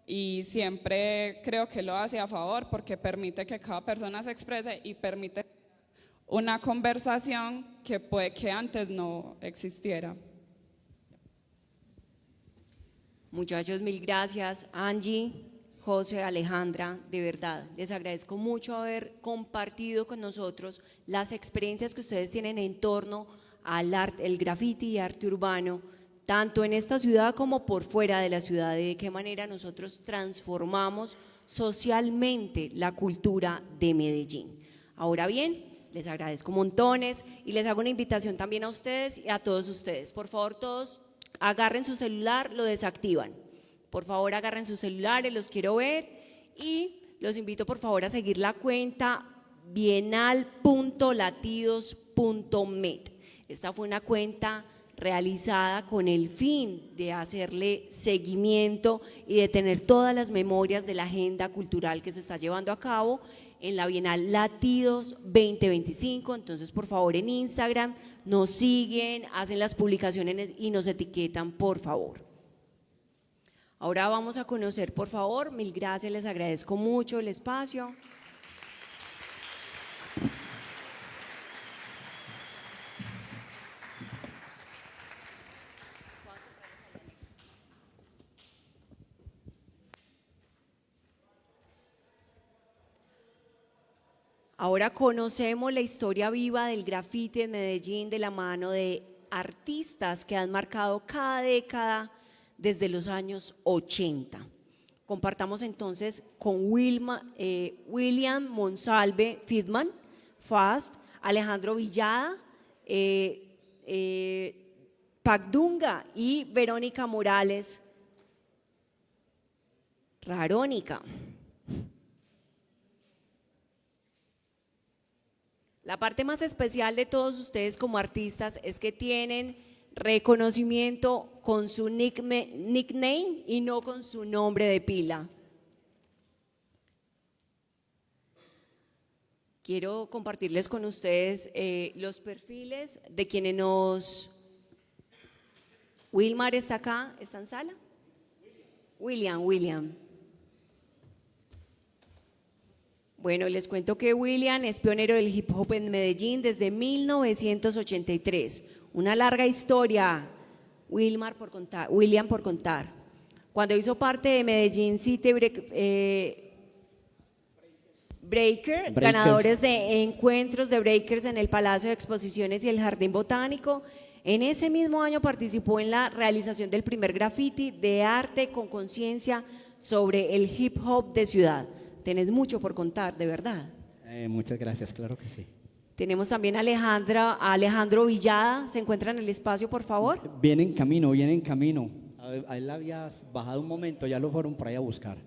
D: y siempre creo que lo hace a favor porque permite que cada persona se exprese y permite una conversación que puede que antes no existiera.
A: Muchachos, mil gracias. Angie, José, Alejandra, de verdad, les agradezco mucho haber compartido con nosotros las experiencias que ustedes tienen en torno al arte, el graffiti y arte urbano, tanto en esta ciudad como por fuera de la ciudad, de qué manera nosotros transformamos socialmente la cultura de Medellín. Ahora bien, les agradezco montones y les hago una invitación también a ustedes y a todos ustedes. Por favor, todos agarren su celular, lo desactivan. Por favor, agarren sus celulares, los quiero ver, y los invito por favor a seguir la cuenta bienal.latidos.med. Esta fue una cuenta realizada con el fin de hacerle seguimiento y de tener todas las memorias de la agenda cultural que se está llevando a cabo en la Bienal Latidos 2025. Entonces, por favor, en Instagram nos siguen, hacen las publicaciones y nos etiquetan, por favor. Ahora vamos a conocer, por favor, mil gracias, les agradezco mucho el espacio. Ahora conocemos la historia viva del grafiti en Medellín de la mano de artistas que han marcado cada década desde los años 80. Compartamos entonces con William Monsalve Friedman, Fast, Alejandro Villada, Pagdunga y Verónica Morales, Rarónica. La parte más especial de todos ustedes como artistas es que tienen reconocimiento con su nickname y no con su nombre de pila. Quiero compartirles con ustedes los perfiles de quienes nos... Wilmar está acá, ¿está en sala? William. Bueno, les cuento que William es pionero del hip hop en Medellín desde 1983. Una larga historia, William por contar. Cuando hizo parte de Medellín City Breakers, ganadores de encuentros de breakers en el Palacio de Exposiciones y el Jardín Botánico, en ese mismo año participó en la realización del primer graffiti de arte con conciencia sobre el hip hop de ciudad. Tenés mucho por contar, de verdad.
E: Muchas gracias, claro que sí.
A: Tenemos también a Alejandro Villada. ¿Se encuentra en el espacio, por favor?
E: Viene en camino. A él la habías bajado un momento, ya lo fueron por ahí a buscar.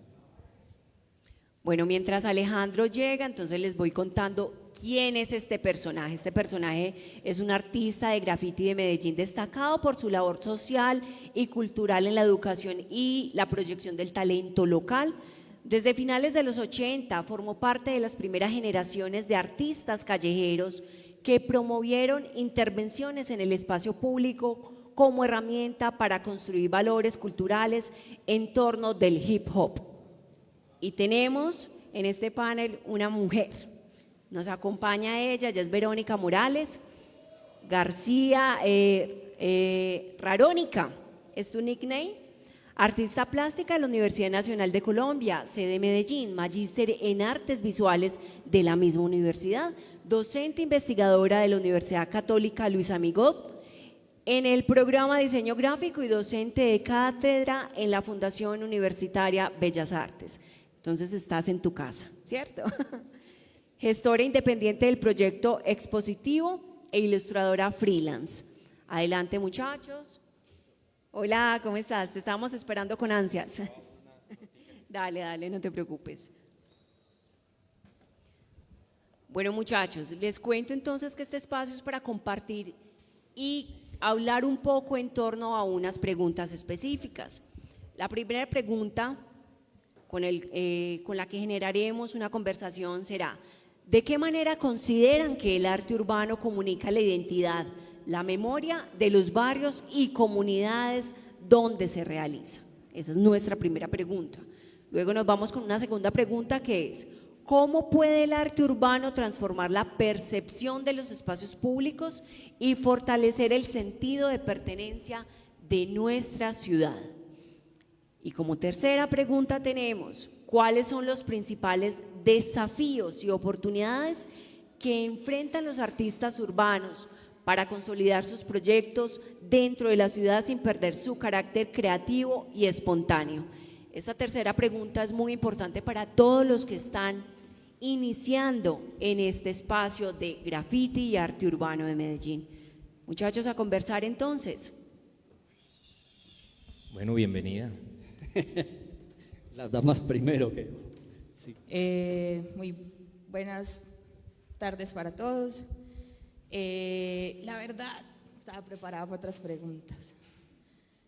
A: Bueno, mientras Alejandro llega, entonces les voy contando quién es este personaje. Este personaje es un artista de graffiti de Medellín destacado por su labor social y cultural en la educación y la proyección del talento local. Desde finales de los 80 formó parte de las primeras generaciones de artistas callejeros que promovieron intervenciones en el espacio público como herramienta para construir valores culturales en torno del hip hop. Y tenemos en este panel una mujer. Nos acompaña ella es Verónica Morales García, Rarónica, ¿es tu nickname? Artista plástica de la Universidad Nacional de Colombia, sede Medellín, magíster en artes visuales de la misma universidad, docente investigadora de la Universidad Católica Luis Amigot, en el programa de diseño gráfico y docente de cátedra en la Fundación Universitaria Bellas Artes. Entonces estás en tu casa, ¿cierto? Gestora independiente del proyecto expositivo e ilustradora freelance. Adelante, muchachos. Hola, ¿cómo estás? Te estábamos esperando con ansias. Dale, dale, no te preocupes. Bueno, muchachos, les cuento entonces que este espacio es para compartir y hablar un poco en torno a unas preguntas específicas. La primera pregunta con la que generaremos una conversación será: ¿de qué manera consideran que el arte urbano comunica la identidad, la memoria de los barrios y comunidades donde se realiza? Esa es nuestra primera pregunta. Luego nos vamos con una segunda pregunta, que es: ¿cómo puede el arte urbano transformar la percepción de los espacios públicos y fortalecer el sentido de pertenencia de nuestra ciudad? Y como tercera pregunta tenemos: ¿cuáles son los principales desafíos y oportunidades que enfrentan los artistas urbanos para consolidar sus proyectos dentro de la ciudad sin perder su carácter creativo y espontáneo? Esta tercera pregunta es muy importante para todos los que están iniciando en este espacio de graffiti y arte urbano de Medellín. Muchachos, a conversar entonces.
F: Bueno, bienvenida.
E: Las damas primero. Sí.
G: Muy buenas tardes para todos. La verdad, estaba preparada para otras preguntas.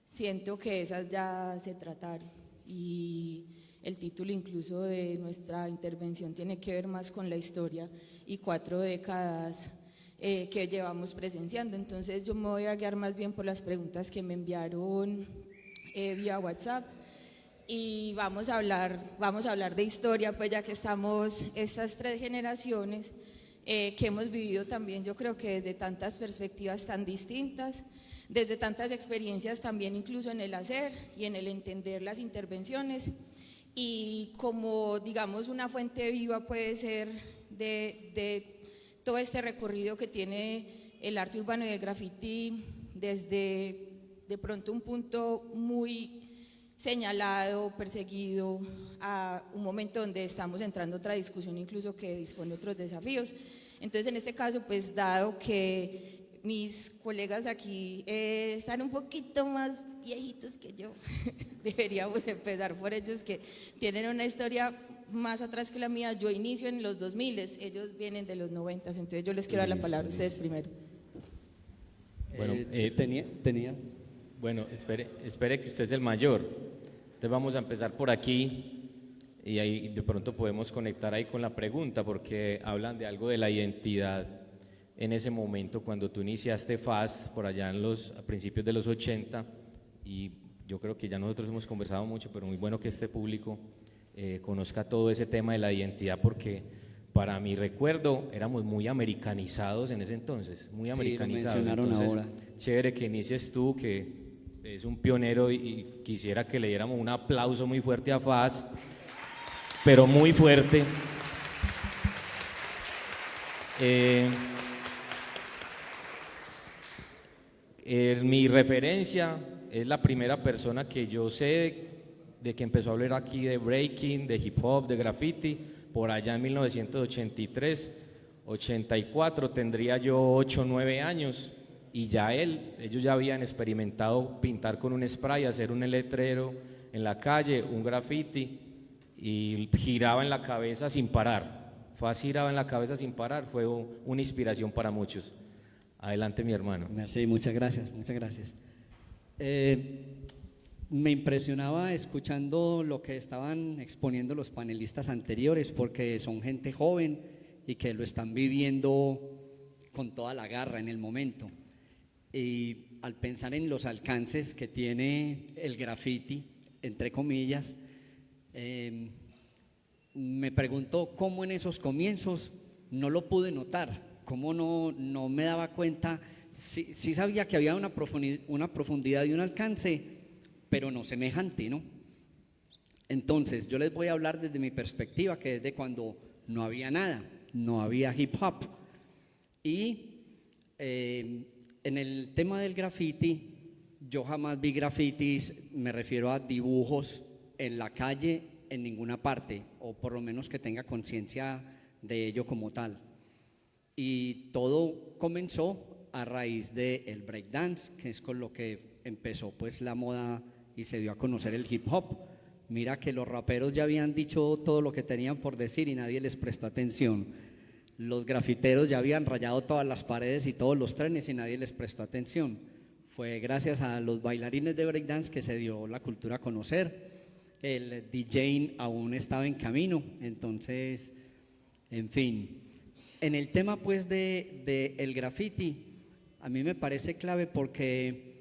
G: Siento que esas ya se trataron y el título incluso de nuestra intervención tiene que ver más con la historia y 4 décadas que llevamos presenciando. Entonces yo me voy a guiar más bien por las preguntas que me enviaron vía WhatsApp. Y vamos a hablar de historia, pues ya que estamos estas 3 generaciones que hemos vivido también, yo creo que desde tantas perspectivas tan distintas, desde tantas experiencias también incluso en el hacer y en el entender las intervenciones, y como digamos una fuente viva puede ser de todo este recorrido que tiene el arte urbano y el graffiti desde de pronto un punto muy señalado, perseguido, a un momento donde estamos entrando a otra discusión incluso que dispone de otros desafíos. Entonces en este caso, pues dado que mis colegas aquí están un poquito más viejitos que yo, deberíamos empezar por ellos, que tienen una historia más atrás que la mía. Yo inicio en los 2000, ellos vienen de los 90, entonces yo les quiero dar la palabra a ustedes primero.
F: Bueno,
E: tenía.
F: Bueno, espere que usted es el mayor. Entonces vamos a empezar por aquí y ahí de pronto podemos conectar ahí con la pregunta, porque hablan de algo de la identidad en ese momento cuando tú iniciaste FAS por allá a principios de los 80, y yo creo que ya nosotros hemos conversado mucho, pero muy bueno que este público conozca todo ese tema de la identidad, porque para mi recuerdo éramos muy americanizados en ese entonces, muy americanizados. Entonces, ahora. Chévere que inicies tú, que es un pionero, y quisiera que le diéramos un aplauso muy fuerte a FAS, pero muy fuerte. Mi referencia es la primera persona que yo sé de que empezó a hablar aquí de breaking, de hip hop, de graffiti, por allá en 1983, 84, tendría yo 8 o 9 años, y ya ellos ya habían experimentado pintar con un spray, hacer un letrero en la calle, un graffiti, y giraba en la cabeza sin parar. Giraba en la cabeza sin parar, fue una inspiración para muchos. Adelante, mi hermano.
E: Sí, muchas gracias, muchas gracias. Me impresionaba escuchando lo que estaban exponiendo los panelistas anteriores, porque son gente joven y que lo están viviendo con toda la garra en el momento. Y al pensar en los alcances que tiene el graffiti, entre comillas, me pregunto cómo en esos comienzos no lo pude notar, cómo no me daba cuenta. Sí sabía que había una profundidad y un alcance, pero no semejante, ¿no? Entonces yo les voy a hablar desde mi perspectiva, que es de cuando no había nada, no había hip hop, y En el tema del graffiti, yo jamás vi grafitis, me refiero a dibujos en la calle, en ninguna parte, o por lo menos que tenga conciencia de ello como tal. Y todo comenzó a raíz del breakdance, que es con lo que empezó pues la moda y se dio a conocer el hip hop. Mira que los raperos ya habían dicho todo lo que tenían por decir y nadie les prestó atención. Los grafiteros ya habían rayado todas las paredes y todos los trenes y nadie les prestó atención. Fue gracias a los bailarines de breakdance que se dio la cultura a conocer. El DJ aún estaba en camino, entonces, en fin. En el tema pues de el graffiti, a mí me parece clave porque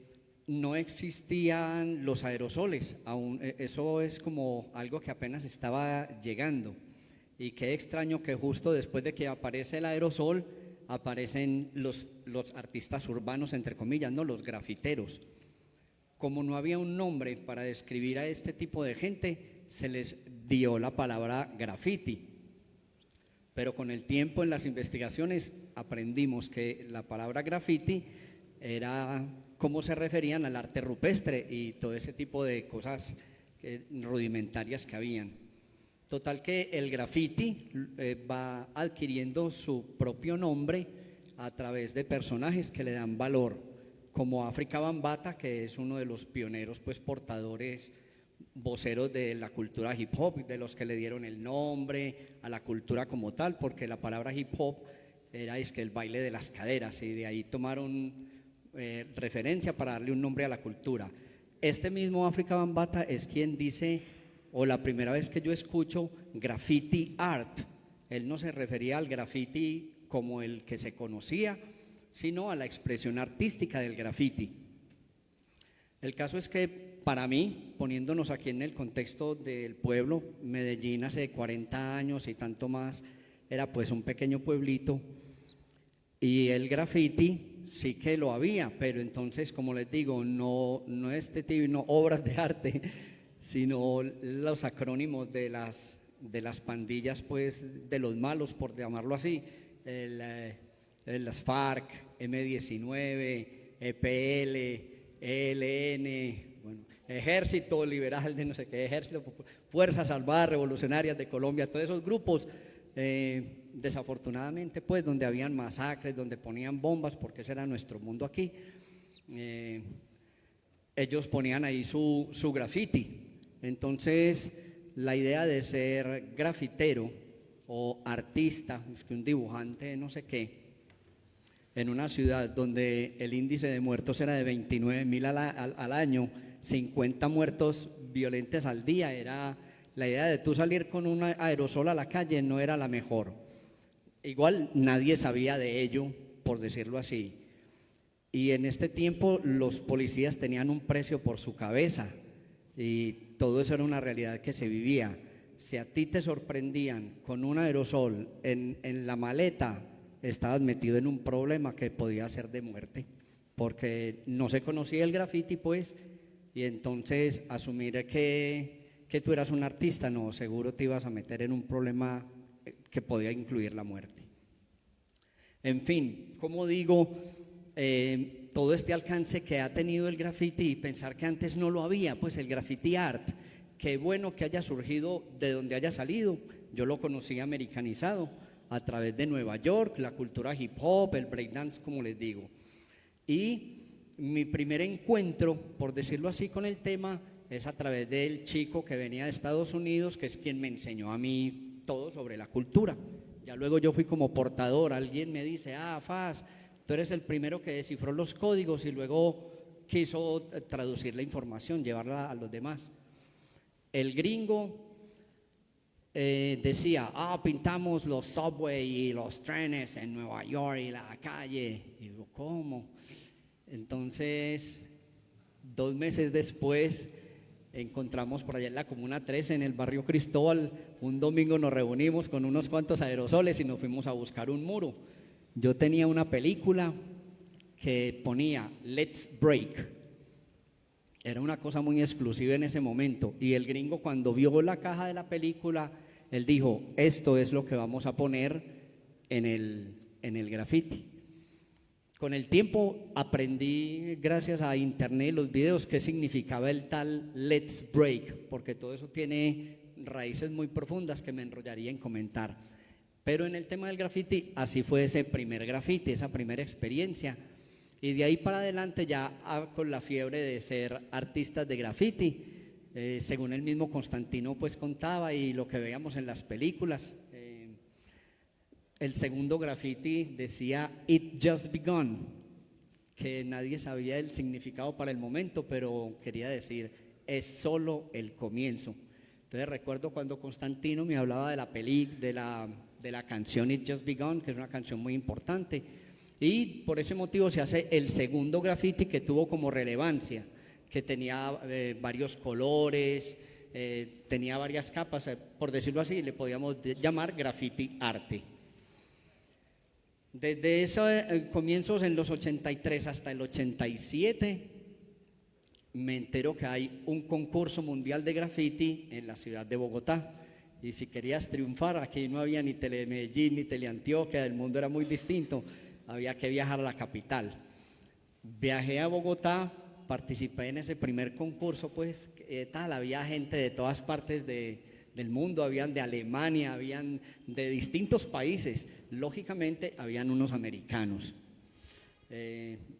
E: no existían los aerosoles, aún, eso es como algo que apenas estaba llegando. Y qué extraño que justo después de que aparece el aerosol, aparecen los artistas urbanos, entre comillas, no, los grafiteros. Como no había un nombre para describir a este tipo de gente, se les dio la palabra graffiti. Pero con el tiempo en las investigaciones aprendimos que la palabra graffiti era cómo se referían al arte rupestre y todo ese tipo de cosas rudimentarias que habían. Total que el graffiti va adquiriendo su propio nombre a través de personajes que le dan valor, como Afrika Bambaataa, que es uno de los pioneros, pues portadores, voceros de la cultura hip hop, de los que le dieron el nombre a la cultura como tal, porque la palabra hip hop era el baile de las caderas y de ahí tomaron referencia para darle un nombre a la cultura. Este mismo Afrika Bambaataa es quien dice, o la primera vez que yo escucho graffiti art, él no se refería al graffiti como el que se conocía, sino a la expresión artística del graffiti. El caso es que para mí, poniéndonos aquí en el contexto del pueblo, Medellín hace 40 años y tanto más, era pues un pequeño pueblito y el graffiti sí que lo había, pero entonces, como les digo, no obras de arte, sino los acrónimos de las pandillas, pues de los malos, por llamarlo así, las FARC, M19, EPL, ELN, bueno, Ejército Liberal de no sé qué, Fuerzas Armadas Revolucionarias de Colombia, todos esos grupos, desafortunadamente, pues donde habían masacres, donde ponían bombas, porque ese era nuestro mundo aquí, ellos ponían ahí su graffiti. Entonces, la idea de ser grafitero o artista, es que un dibujante, no sé qué, en una ciudad donde el índice de muertos era de 29.000 al año, 50 muertos violentos al día, era la idea de tú salir con un aerosol a la calle no era la mejor. Igual nadie sabía de ello, por decirlo así. Y en este tiempo los policías tenían un precio por su cabeza y todo eso era una realidad que se vivía. Si a ti te sorprendían con un aerosol en la maleta, estabas metido en un problema que podía ser de muerte, porque no se conocía el graffiti, pues, y entonces asumir que tú eras un artista, no, seguro te ibas a meter en un problema que podía incluir la muerte. En fin, como digo, todo este alcance que ha tenido el graffiti y pensar que antes no lo había, pues el graffiti art, qué bueno que haya surgido de donde haya salido. Yo lo conocí americanizado a través de Nueva York, la cultura hip hop, el breakdance, como les digo. Y mi primer encuentro, por decirlo así, con el tema es a través del chico que venía de Estados Unidos, que es quien me enseñó a mí todo sobre la cultura. Ya luego yo fui como portador, alguien me dice, Faz, tú eres el primero que descifró los códigos y luego quiso traducir la información, llevarla a los demás. El gringo decía, pintamos los subway y los trenes en Nueva York y la calle. Y digo, ¿cómo? Entonces, 2 meses después, encontramos por allá en la Comuna 13, en el barrio Cristóbal, un domingo nos reunimos con unos cuantos aerosoles y nos fuimos a buscar un muro. Yo tenía una película que ponía Let's Break. Era una cosa muy exclusiva en ese momento. Y el gringo, cuando vio la caja de la película, él dijo, esto es lo que vamos a poner en el graffiti. Con el tiempo aprendí, gracias a internet, los videos, qué significaba el tal let's break, porque todo eso tiene raíces muy profundas que me enrollaría en comentar. Pero en el tema del graffiti, así fue ese primer graffiti, esa primera experiencia. Y de ahí para adelante ya con la fiebre de ser artistas de graffiti, según el mismo Constantino pues contaba y lo que veíamos en las películas. El segundo graffiti decía "It just begun", que nadie sabía el significado para el momento, pero quería decir es solo el comienzo. Entonces recuerdo cuando Constantino me hablaba de la canción "It just begun", que es una canción muy importante, y por ese motivo se hace el segundo graffiti que tuvo como relevancia, que tenía varios colores, tenía varias capas, por decirlo así, le podíamos llamar graffiti arte. Desde esos comienzos en los 83 hasta el 87, me entero que hay un concurso mundial de graffiti en la ciudad de Bogotá. Y si querías triunfar, aquí no había ni Telemedellín ni Teleantioquia, el mundo era muy distinto, había que viajar a la capital. Viajé a Bogotá, participé en ese primer concurso, pues había gente de todas partes del mundo, habían de Alemania, habían de distintos países, lógicamente habían unos americanos,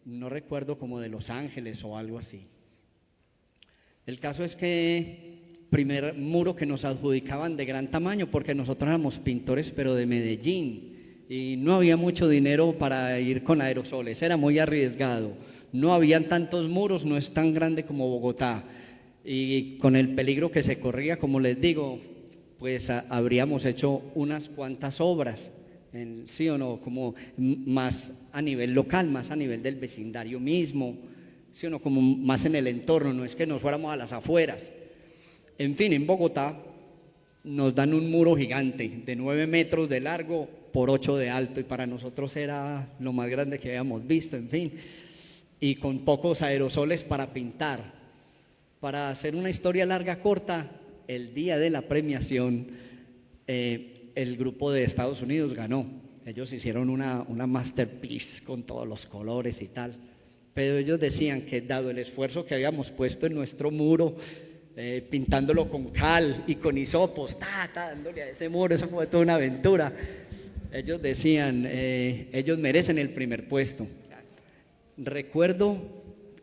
E: no recuerdo, como de Los Ángeles o algo así. El caso es que primer muro que nos adjudicaban de gran tamaño, porque nosotros éramos pintores pero de Medellín y no había mucho dinero para ir con aerosoles, era muy arriesgado, no habían tantos muros, no es tan grande como Bogotá. Y con el peligro que se corría, como les digo, pues habríamos hecho unas cuantas obras, sí o no, como más a nivel local, más a nivel del vecindario mismo, sí o no, como más en el entorno, no es que nos fuéramos a las afueras. En fin, en Bogotá nos dan un muro gigante de 9 metros de largo por 8 de alto, y para nosotros era lo más grande que habíamos visto, en fin, y con pocos aerosoles para pintar. Para hacer una historia larga corta, el día de la premiación, el grupo de Estados Unidos ganó. Ellos hicieron una masterpiece con todos los colores y tal, pero ellos decían que dado el esfuerzo que habíamos puesto en nuestro muro, pintándolo con cal y con hisopos, dándole a ese muro, eso fue toda una aventura. Ellos decían, ellos merecen el primer puesto. Recuerdo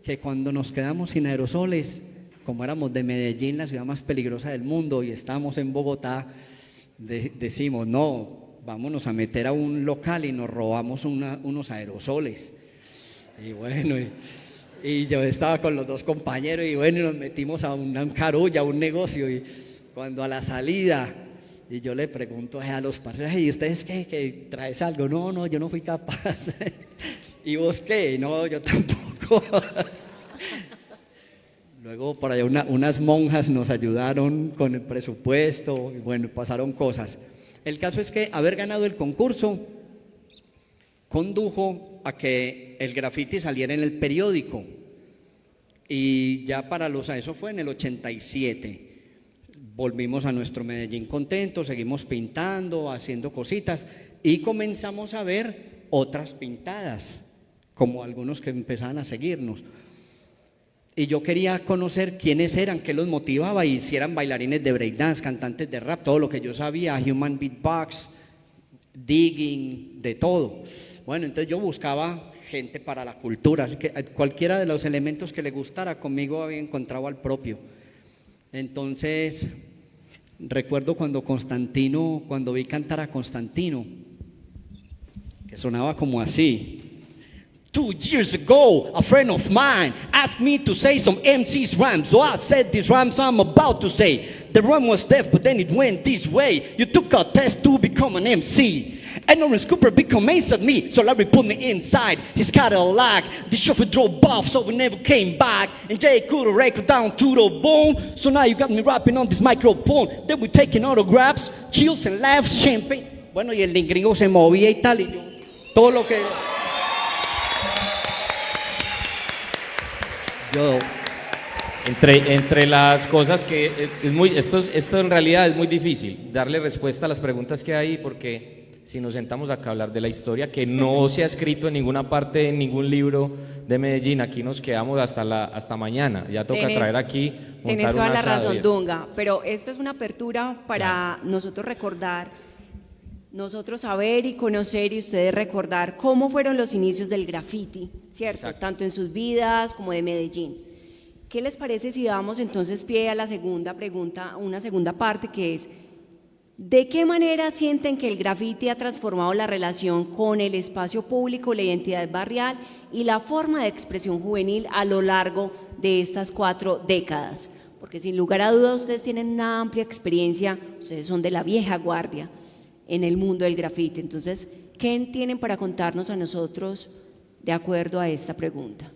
E: que cuando nos quedamos sin aerosoles, como éramos de Medellín, la ciudad más peligrosa del mundo, y estábamos en Bogotá, decimos, no, vámonos a meter a un local y nos robamos unos aerosoles. Y bueno, y yo estaba con los dos compañeros y bueno, y nos metimos a una carulla, a un negocio, y cuando a la salida, y yo le pregunto a los parceros, ¿y ustedes qué? ¿Que traes algo? No, yo no fui capaz. ¿Y vos qué? No, yo tampoco. Luego por allá unas monjas nos ayudaron con el presupuesto y bueno, pasaron cosas. El caso es que haber ganado el concurso condujo a que el graffiti saliera en el periódico, y ya eso fue en el 87. Volvimos a nuestro Medellín contentos, seguimos pintando, haciendo cositas, y comenzamos a ver otras pintadas, como algunos que empezaban a seguirnos. Y yo quería conocer quiénes eran, qué los motivaba, y si eran bailarines de breakdance, cantantes de rap, todo lo que yo sabía, human beatbox, digging, de todo. Bueno, entonces yo buscaba gente para la cultura, así que cualquiera de los elementos que le gustara, conmigo había encontrado al propio. Entonces, recuerdo cuando vi cantar a Constantino, que sonaba como así. 2 years ago, a friend of mine asked me to say some MC's rhymes. So I said these rhymes I'm about to say. The rhyme was deaf, but then it went this way. You took a test to become an MC. And Orange Cooper became amazed at me, so Larry put me inside his Cadillac. The chauffeur drove off, so we never came back. And Jay could have record down to the bone. So now you got me rapping on this microphone. Then we're taking autographs, chills and laughs, champagne. Bueno, y el gringo se movía y tal, y yo, todo lo que...
F: Entre las cosas que esto en realidad es muy difícil darle respuesta a las preguntas que hay, porque si nos sentamos acá a hablar de la historia que no se ha escrito en ninguna parte, en ningún libro de Medellín, aquí nos quedamos hasta mañana, ya toca traer aquí,
A: Tienes
F: montar
A: toda
F: un
A: la
F: asado
A: razón,
F: y eso.
A: Dunga, pero esta es una apertura para nosotros recordar, nosotros saber y conocer y ustedes recordar cómo fueron los inicios del graffiti, ¿cierto?
F: Exacto.
A: Tanto en sus vidas como de Medellín. ¿Qué les parece si damos entonces pie a la segunda pregunta, una segunda parte que es, ¿de qué manera sienten que el graffiti ha transformado la relación con el espacio público, la identidad barrial y la forma de expresión juvenil a lo largo de estas 4 décadas? Porque sin lugar a dudas ustedes tienen una amplia experiencia, ustedes son de la vieja guardia en el mundo del graffiti. Entonces, ¿qué tienen para contarnos a nosotros de acuerdo a esta pregunta?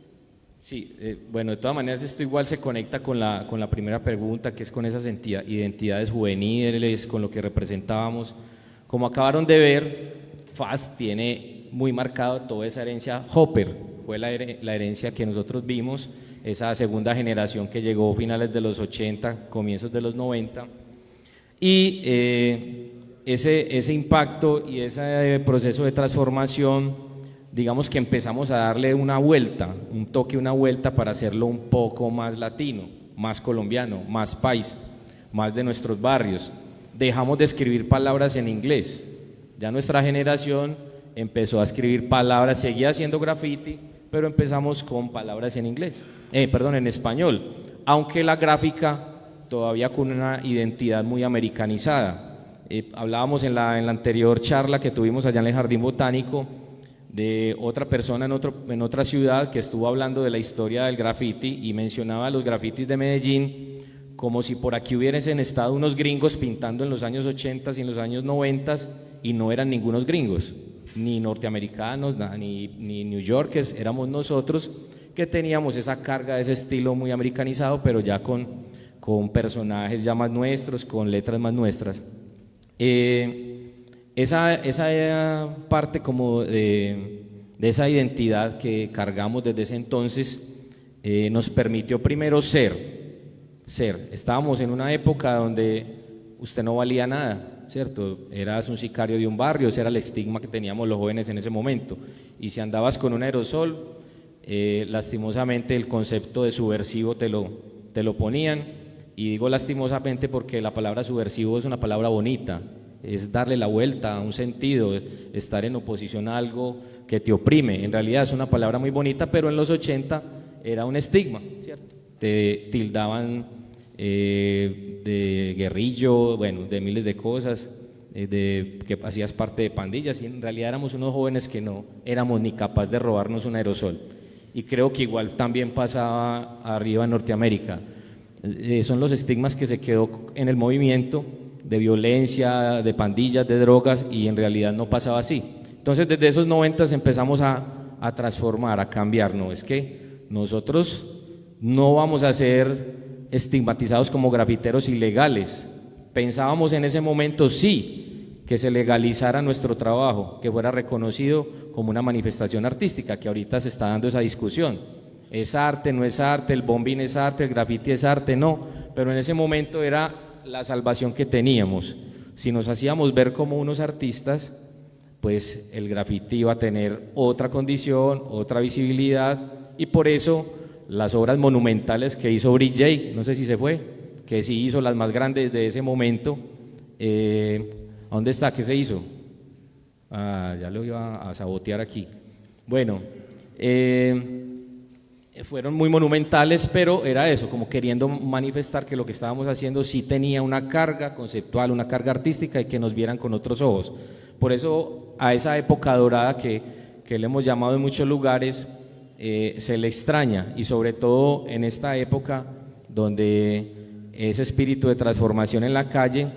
F: Sí, bueno, de todas maneras esto igual se conecta con la primera pregunta, que es con esas identidades juveniles, con lo que representábamos. Como acabaron de ver, FAS tiene muy marcado toda esa herencia Hopper, fue la herencia que nosotros vimos, esa segunda generación que llegó a finales de los 80, comienzos de los 90, y ese impacto y ese proceso de transformación, digamos que empezamos a darle una vuelta, un toque, una vuelta para hacerlo un poco más latino, más colombiano, más país, más de nuestros barrios. Dejamos de escribir palabras en inglés. Ya nuestra generación empezó a escribir palabras, seguía haciendo graffiti, pero empezamos con palabras en inglés, en español, aunque la gráfica todavía con una identidad muy americanizada. Hablábamos en la anterior charla que tuvimos allá en el Jardín Botánico de otra persona en otra ciudad que estuvo hablando de la historia del graffiti y mencionaba los grafitis de Medellín como si por aquí hubiesen estado unos gringos pintando en los años 80 y en los años 90 y no eran ningunos gringos, ni norteamericanos, ni New Yorkers, éramos nosotros que teníamos esa carga, ese estilo muy americanizado, pero ya con personajes ya más nuestros, con letras más nuestras. Esa parte como de esa identidad que cargamos desde ese entonces nos permitió primero ser. Estábamos en una época donde usted no valía nada, ¿cierto? Eras un sicario de un barrio, ese era el estigma que teníamos los jóvenes en ese momento. Y si andabas con un aerosol, lastimosamente el concepto de subversivo te lo ponían. Y digo lastimosamente porque la palabra subversivo es una palabra bonita, es darle la vuelta a un sentido, estar en oposición a algo que te oprime. En realidad es una palabra muy bonita, pero en los 80 era un estigma, ¿cierto? Te tildaban de guerrillo, bueno, de miles de cosas, de que hacías parte de pandillas, y en realidad éramos unos jóvenes que no éramos ni capaces de robarnos un aerosol. Y creo que igual también pasaba arriba en Norteamérica. Son los estigmas que se quedó en el movimiento de violencia, de pandillas, de drogas, y en realidad no pasaba así. Entonces desde esos 90 empezamos a transformar, a cambiar. No, es que nosotros no vamos a ser estigmatizados como grafiteros ilegales. Pensábamos en ese momento sí que se legalizara nuestro trabajo, que fuera reconocido como una manifestación artística, que ahorita se está dando esa discusión. ¿Es arte, no es arte? ¿El bombín es arte? ¿El grafiti es arte? No, pero en ese momento era la salvación que teníamos. Si nos hacíamos ver como unos artistas, pues el grafiti iba a tener otra condición, otra visibilidad, y por eso las obras monumentales que hizo Brit Jake, no sé si se fue, que sí hizo las más grandes de ese momento. ¿Dónde está? ¿Qué se hizo? Ya lo iba a sabotear aquí. Bueno, fueron muy monumentales, pero era eso, como queriendo manifestar que lo que estábamos haciendo sí tenía una carga conceptual, una carga artística, y que nos vieran con otros ojos. Por eso a esa época dorada que le hemos llamado en muchos lugares, se le extraña, y sobre todo en esta época donde ese espíritu de transformación en la calle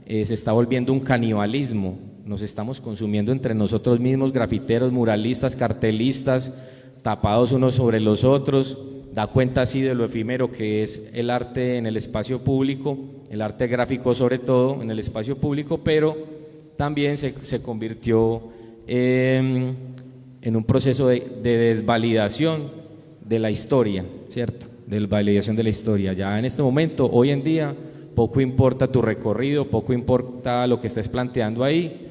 F: se está volviendo un canibalismo. Nos estamos consumiendo entre nosotros mismos, grafiteros, muralistas, cartelistas, tapados unos sobre los otros. Da cuenta así de lo efímero que es el arte en el espacio público, el arte gráfico sobre todo en el espacio público, pero también se convirtió en un proceso de desvalidación de la historia, ¿cierto? De validación de la historia. Ya en este momento, hoy en día, poco importa tu recorrido, poco importa lo que estés planteando ahí,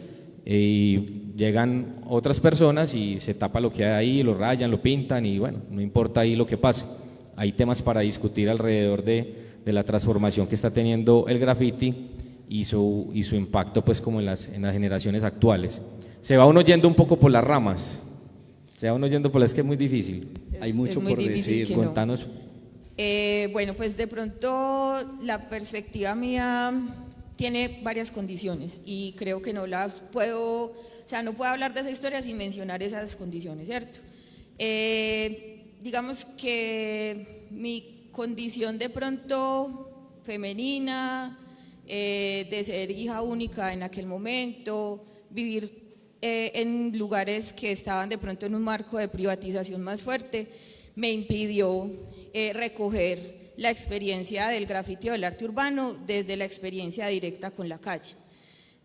F: y llegan otras personas y se tapa lo que hay ahí, lo rayan, lo pintan y bueno, no importa ahí lo que pase. Hay temas para discutir alrededor de la transformación que está teniendo el graffiti y su impacto pues como en las generaciones actuales. Se va uno yendo un poco por las ramas, se va uno yendo por las que es muy difícil.
E: Hay mucho
G: muy
E: por
G: difícil
E: decir.
G: que no.
F: Contanos.
G: Bueno, pues de pronto la perspectiva mía tiene varias condiciones y creo que no las puedo, o sea, no puedo hablar de esa historia sin mencionar esas condiciones, ¿cierto? Digamos que mi condición de pronto femenina, de ser hija única en aquel momento, vivir en lugares que estaban de pronto en un marco de privatización más fuerte, me impidió recoger la experiencia del grafiti o del arte urbano desde la experiencia directa con la calle.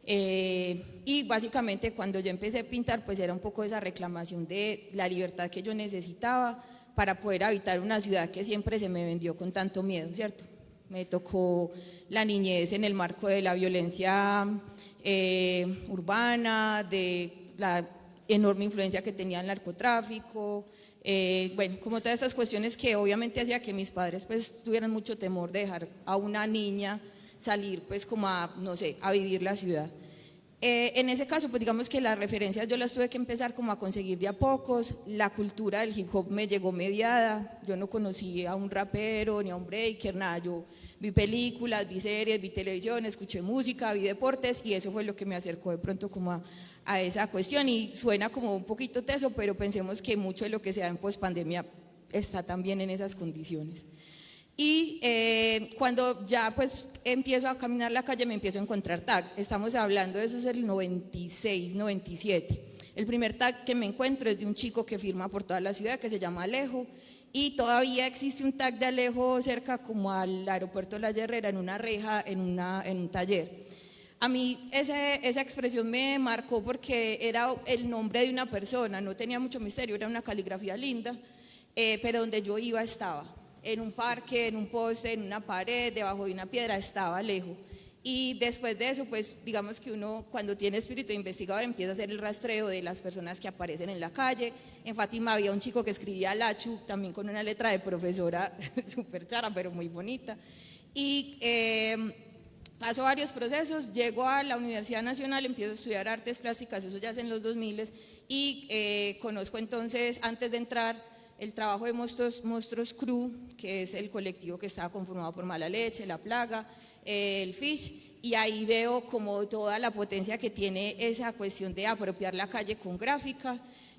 G: Y básicamente cuando yo empecé a pintar, pues era un poco esa reclamación de la libertad que yo necesitaba para poder habitar una ciudad que siempre se me vendió con tanto miedo, ¿cierto? Me tocó la niñez en el marco de la violencia urbana, de la enorme influencia que tenía el narcotráfico, bueno, como todas estas cuestiones que obviamente hacía que mis padres pues tuvieran mucho temor de dejar a una niña salir pues como a, no sé, a vivir la ciudad. En ese caso, pues digamos que las referencias yo las tuve que empezar como a conseguir de a pocos, la cultura del hip hop me llegó mediada, yo no conocí a un rapero ni a un breaker, nada, yo vi películas, vi series, vi televisión, escuché música, vi deportes y eso fue lo que me acercó de pronto como a esa cuestión y suena como un poquito teso, pero pensemos que mucho de lo que se da en pospandemia está también en esas condiciones. Y cuando ya pues empiezo a caminar la calle me empiezo a encontrar tags, estamos hablando de eso es el 96, 97. El primer tag que me encuentro es de un chico que firma por toda la ciudad que se llama Alejo y todavía existe un tag de Alejo cerca como al aeropuerto de La Herrera en una reja, en un taller. A mí esa expresión me marcó porque era el nombre de una persona, no tenía mucho misterio, era una caligrafía linda, pero donde yo iba estaba. En un parque, en un poste, en una pared, debajo de una piedra, estaba Alejo. Y después de eso, pues digamos que uno cuando tiene espíritu de investigador empieza a hacer el rastreo de las personas que aparecen en la calle. En Fátima había un chico que escribía Lachu, también con una letra de profesora súper chara, pero muy bonita. Y paso varios procesos, llego a la Universidad Nacional, empiezo a estudiar artes plásticas, eso ya es en los 2000 y conozco entonces, antes de entrar, el trabajo de Monstruos Crew, que es el colectivo que estaba conformado por Mala Leche, La Plaga, el Fish, y ahí veo como toda la potencia que tiene esa cuestión de apropiar la calle con gráfica,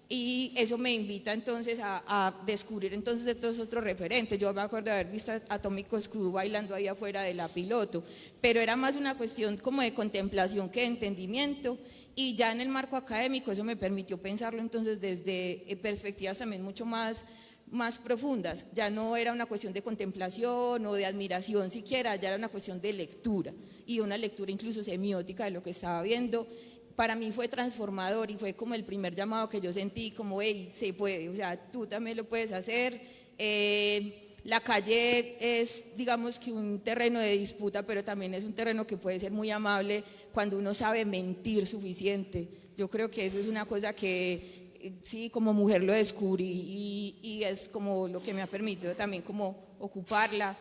G: y eso me invita entonces a descubrir entonces estos otros referentes. Yo me acuerdo de haber visto a Atómicos Crew bailando ahí afuera de la Piloto, pero era más una cuestión como de contemplación que de entendimiento, y ya en el marco académico eso me permitió pensarlo entonces desde perspectivas también mucho más profundas. Ya no era una cuestión de contemplación o de admiración siquiera, ya era una cuestión de lectura y una lectura incluso semiótica de lo que estaba viendo. Para mí fue transformador y fue como el primer llamado que yo sentí como, hey, se puede, o sea, tú también lo puedes hacer. La calle es, digamos que un terreno de disputa, pero también es un terreno que puede ser muy amable cuando uno sabe mentir suficiente. Yo creo que eso es una cosa que sí, como mujer lo descubrí y es como lo que me ha permitido también como ocuparla,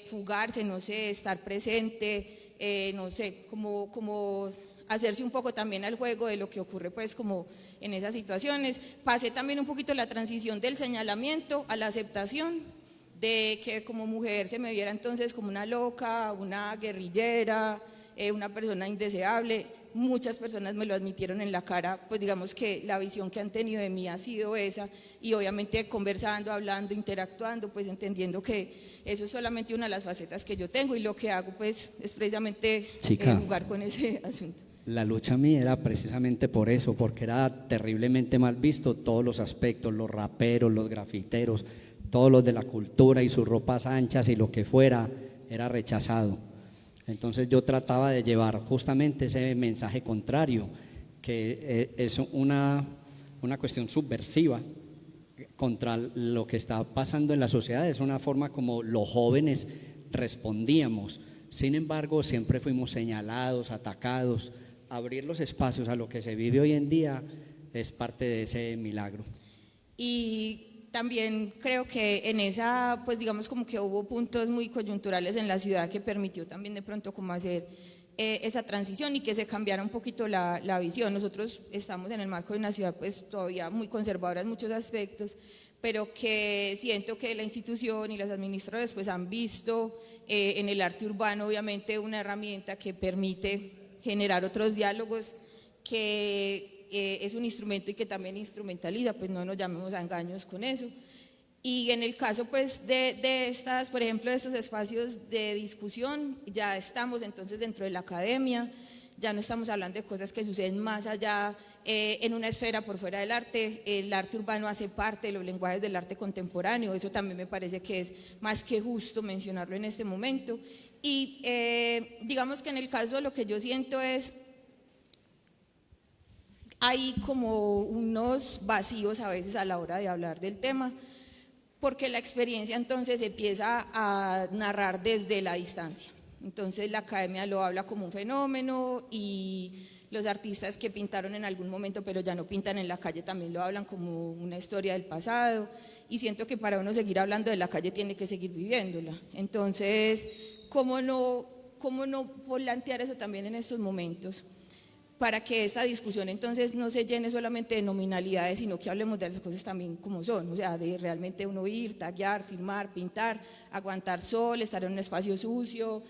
G: fugarse, no sé, estar presente, no sé, como hacerse un poco también al juego de lo que ocurre pues como en esas situaciones. Pasé también un poquito la transición del señalamiento a la aceptación, de que como mujer se me viera entonces como una loca, una guerrillera, una persona indeseable. Muchas personas me lo admitieron en la cara, pues digamos que la visión que han tenido de mí ha sido esa, y obviamente conversando, hablando, interactuando, pues entendiendo que eso es solamente una de las facetas que yo tengo y lo que hago pues es precisamente jugar con ese asunto.
E: La lucha mía era precisamente por eso, porque era terriblemente mal visto todos los aspectos, los raperos, los grafiteros, todos los de la cultura y sus ropas anchas y lo que fuera, era rechazado. Entonces yo trataba de llevar justamente ese mensaje contrario, que es una cuestión subversiva contra lo que está pasando en la sociedad, es una forma como los jóvenes respondíamos. Sin embargo, siempre fuimos señalados, atacados, abrir los espacios a lo que se vive hoy en día es parte de ese milagro.
G: Y también creo que en esa, pues digamos como que hubo puntos muy coyunturales en la ciudad que permitió también de pronto como hacer esa transición y que se cambiara un poquito la visión. Nosotros estamos en el marco de una ciudad pues todavía muy conservadora en muchos aspectos, pero que siento que la institución y las administradoras pues han visto en el arte urbano obviamente una herramienta que permite generar otros diálogos, que es un instrumento y que también instrumentaliza, pues no nos llamemos a engaños con eso. Y en el caso pues de estas, por ejemplo, de estos espacios de discusión, ya estamos entonces dentro de la academia, ya no estamos hablando de cosas que suceden más allá en una esfera por fuera del arte. El arte urbano hace parte de los lenguajes del arte contemporáneo, eso también me parece que es más que justo mencionarlo en este momento. Y digamos que en el caso de lo que yo siento es, hay como unos vacíos a veces a la hora de hablar del tema, porque la experiencia entonces empieza a narrar desde la distancia. Entonces la academia lo habla como un fenómeno y los artistas que pintaron en algún momento pero ya no pintan en la calle también lo hablan como una historia del pasado, y siento que para uno seguir hablando de la calle tiene que seguir viviéndola. Entonces, ¿cómo no volantear eso también en estos momentos? Para que esta discusión entonces no se llene solamente de nominalidades, sino que hablemos de las cosas también como son, o sea, de realmente uno ir, taguear, filmar, pintar, aguantar sol, estar en un espacio sucio,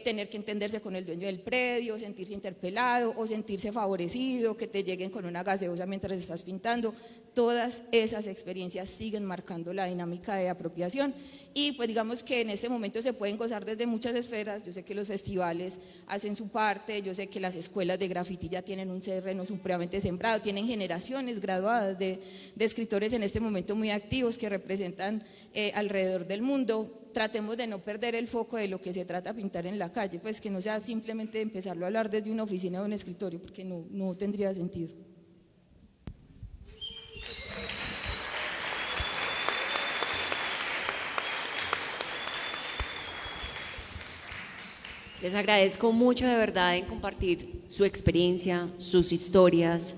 G: tener que entenderse con el dueño del predio, sentirse interpelado o sentirse favorecido, que te lleguen con una gaseosa mientras estás pintando. Todas esas experiencias siguen marcando la dinámica de apropiación, y pues digamos que en este momento se pueden gozar desde muchas esferas. Yo sé que los festivales hacen su parte, yo sé que las escuelas de graffiti ya tienen un terreno supremamente sembrado, tienen generaciones graduadas de escritores en este momento muy activos que representan alrededor del mundo. Tratemos de no perder el foco de lo que se trata pintar en la calle, pues que no sea simplemente empezarlo a hablar desde una oficina o un escritorio, porque no tendría sentido.
A: Les agradezco mucho de verdad en compartir su experiencia, sus historias,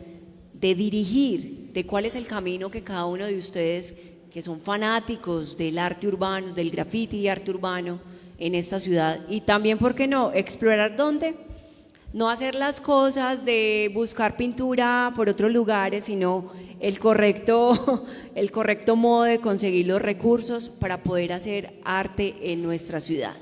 A: de dirigir, de cuál es el camino que cada uno de ustedes, que son fanáticos del arte urbano, del graffiti y arte urbano en esta ciudad, y también, ¿por qué no?, explorar dónde, no hacer las cosas de buscar pintura por otros lugares, sino el correcto modo de conseguir los recursos para poder hacer arte en nuestra ciudad.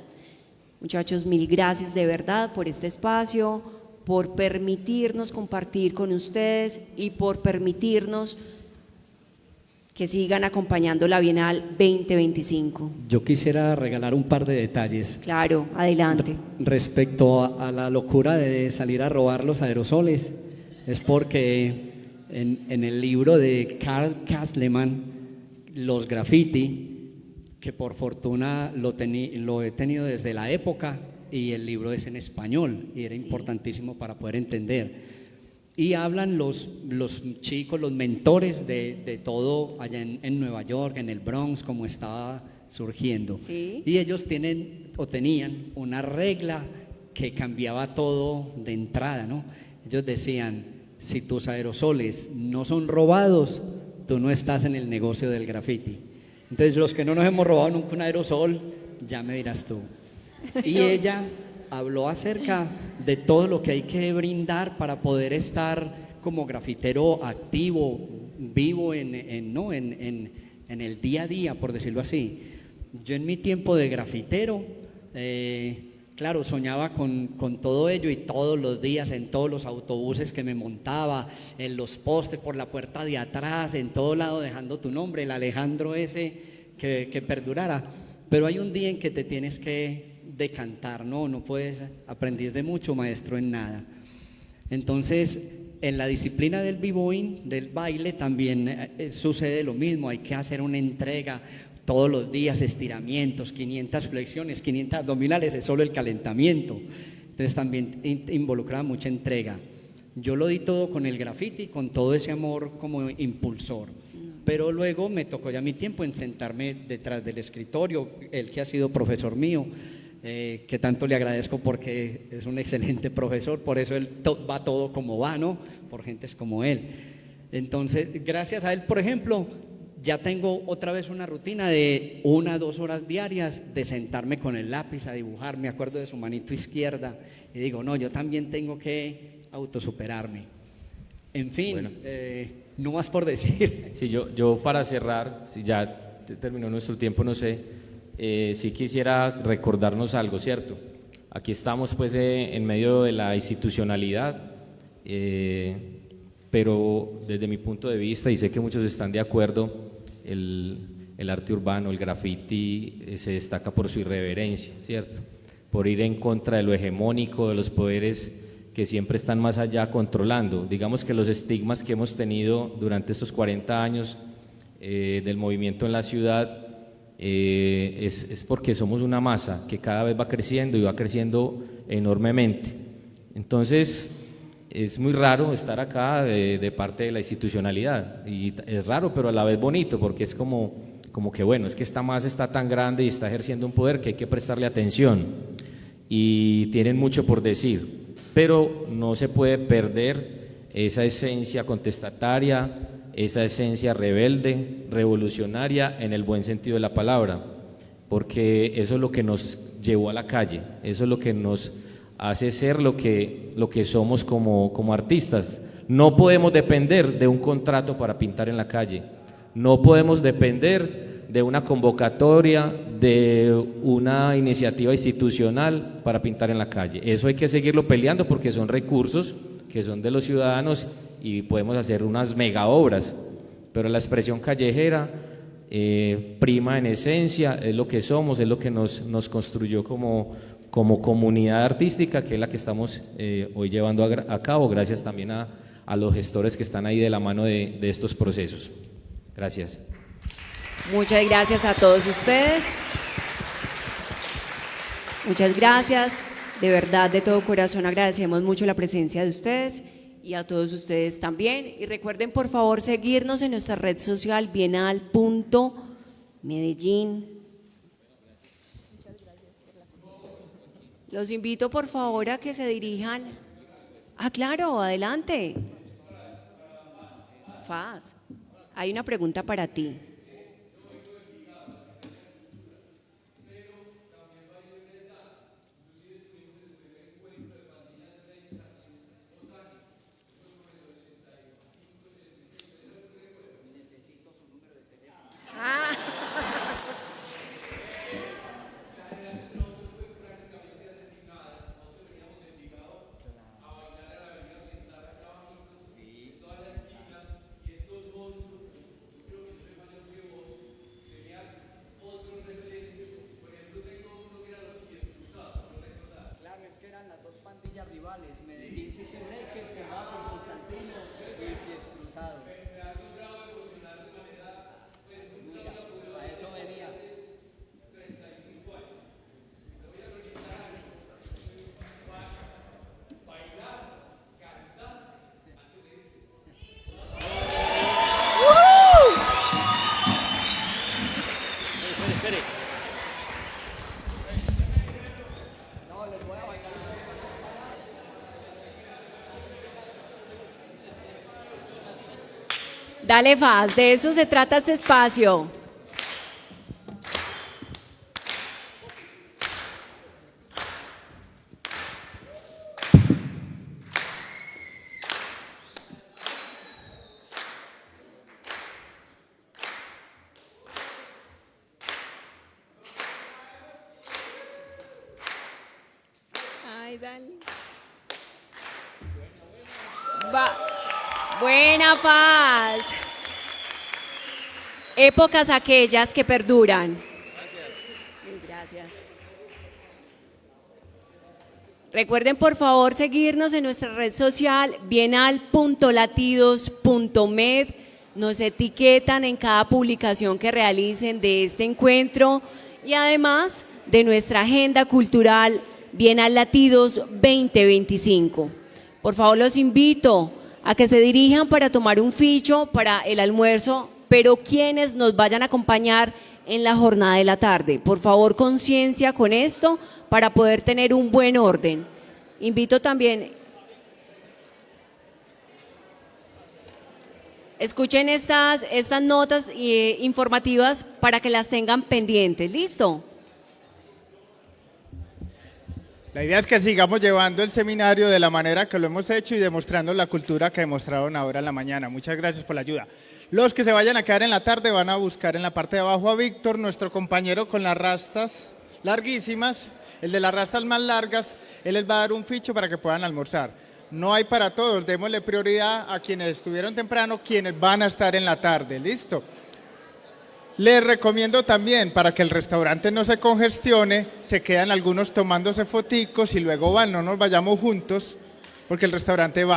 A: Muchachos, mil gracias de verdad por este espacio, por permitirnos compartir con ustedes y por permitirnos que sigan acompañando la Bienal 2025.
E: Yo quisiera regalar un par de detalles.
A: Claro, adelante.
E: Respecto a la locura de salir a robar los aerosoles, es porque en el libro de Karl Kasleman, Los graffiti, que por fortuna lo he tenido desde la época, y el libro es en español y era importantísimo para poder entender. Y hablan los chicos, los mentores de todo allá en Nueva York, en el Bronx, como estaba surgiendo.
A: Sí.
E: Y ellos tenían una regla que cambiaba todo de entrada, ¿no? Ellos decían, si tus aerosoles no son robados, tú no estás en el negocio del graffiti. Entonces, los que no nos hemos robado nunca un aerosol, ya me dirás tú. Y ella habló acerca de todo lo que hay que brindar para poder estar como grafitero activo, vivo en el día a día, por decirlo así. Yo en mi tiempo de grafitero, claro, soñaba con todo ello, y todos los días en todos los autobuses que me montaba, en los postes, por la puerta de atrás, en todo lado dejando tu nombre, el Alejandro ese que perdurara. Pero hay un día en que te tienes que decantar, no puedes, aprendiz de mucho, maestro en nada. Entonces, en la disciplina del b-boying, del baile, también sucede lo mismo. Hay que hacer una entrega todos los días, estiramientos, 500 flexiones, 500 abdominales, es solo el calentamiento. Entonces también involucra mucha entrega. Yo lo di todo con el graffiti, con todo ese amor como impulsor. Pero luego me tocó ya mi tiempo en sentarme detrás del escritorio, él que ha sido profesor mío, que tanto le agradezco porque es un excelente profesor, por eso él va todo como va, ¿no? Por gentes como él. Entonces, gracias a él, por ejemplo, ya tengo otra vez una rutina de 1 a 2 horas diarias de sentarme con el lápiz a dibujar. Me acuerdo de su manito izquierda y digo, no, yo también tengo que autosuperarme. En fin,
F: Bueno.
E: no más por decir.
F: Sí, yo para cerrar, si ya terminó nuestro tiempo, no sé, sí quisiera recordarnos algo, ¿cierto? Aquí estamos pues en medio de la institucionalidad, pero desde mi punto de vista, y sé que muchos están de acuerdo, el arte urbano, el graffiti, se destaca por su irreverencia, ¿cierto? Por ir en contra de lo hegemónico, de los poderes que siempre están más allá controlando. Digamos que los estigmas que hemos tenido durante estos 40 años del movimiento en la ciudad es porque somos una masa que cada vez va creciendo y va creciendo enormemente. Entonces, es muy raro estar acá de parte de la institucionalidad, y es raro pero a la vez bonito, porque es como que bueno, es que esta masa está tan grande y está ejerciendo un poder que hay que prestarle atención y tienen mucho por decir, pero no se puede perder esa esencia contestataria, esa esencia rebelde, revolucionaria en el buen sentido de la palabra, porque eso es lo que nos llevó a la calle, eso es lo que nos hace ser lo que somos como artistas. No podemos depender de un contrato para pintar en la calle, no podemos depender de una convocatoria, de una iniciativa institucional para pintar en la calle. Eso hay que seguirlo peleando porque son recursos que son de los ciudadanos y podemos hacer unas mega obras, pero la expresión callejera prima en esencia, es lo que somos, es lo que nos construyó como comunidad artística, que es la que estamos hoy llevando a cabo, gracias también a los gestores que están ahí de la mano de estos procesos. Gracias.
A: Muchas gracias a todos ustedes. Muchas gracias. De verdad, de todo corazón agradecemos mucho la presencia de ustedes y a todos ustedes también. Y recuerden, por favor, seguirnos en nuestra red social bienal.medellín. Los invito, por favor, a que se dirijan. Ah, claro, adelante. Faz, hay una pregunta para ti. Dale, Faz, de eso se trata este espacio. Ay, dale. Buena, Paz. Épocas aquellas que perduran. Gracias. Recuerden, por favor, seguirnos en nuestra red social bienal.latidos.med. Nos etiquetan en cada publicación que realicen de este encuentro y además de nuestra agenda cultural Bienal Latidos 2025. Por favor, los invito a que se dirijan para tomar un ficho para el almuerzo, pero quienes nos vayan a acompañar en la jornada de la tarde. Por favor, conciencia con esto para poder tener un buen orden. Invito también, escuchen estas notas informativas para que las tengan pendientes. ¿Listo?
H: La idea es que sigamos llevando el seminario de la manera que lo hemos hecho y demostrando la cultura que demostraron ahora en la mañana. Muchas gracias por la ayuda. Los que se vayan a quedar en la tarde van a buscar en la parte de abajo a Víctor, nuestro compañero con las rastas larguísimas, el de las rastas más largas, él les va a dar un ficho para que puedan almorzar. No hay para todos, démosle prioridad a quienes estuvieron temprano, quienes van a estar en la tarde, ¿listo? Les recomiendo también, para que el restaurante no se congestione, se quedan algunos tomándose foticos y luego van, no nos vayamos juntos, porque el restaurante va.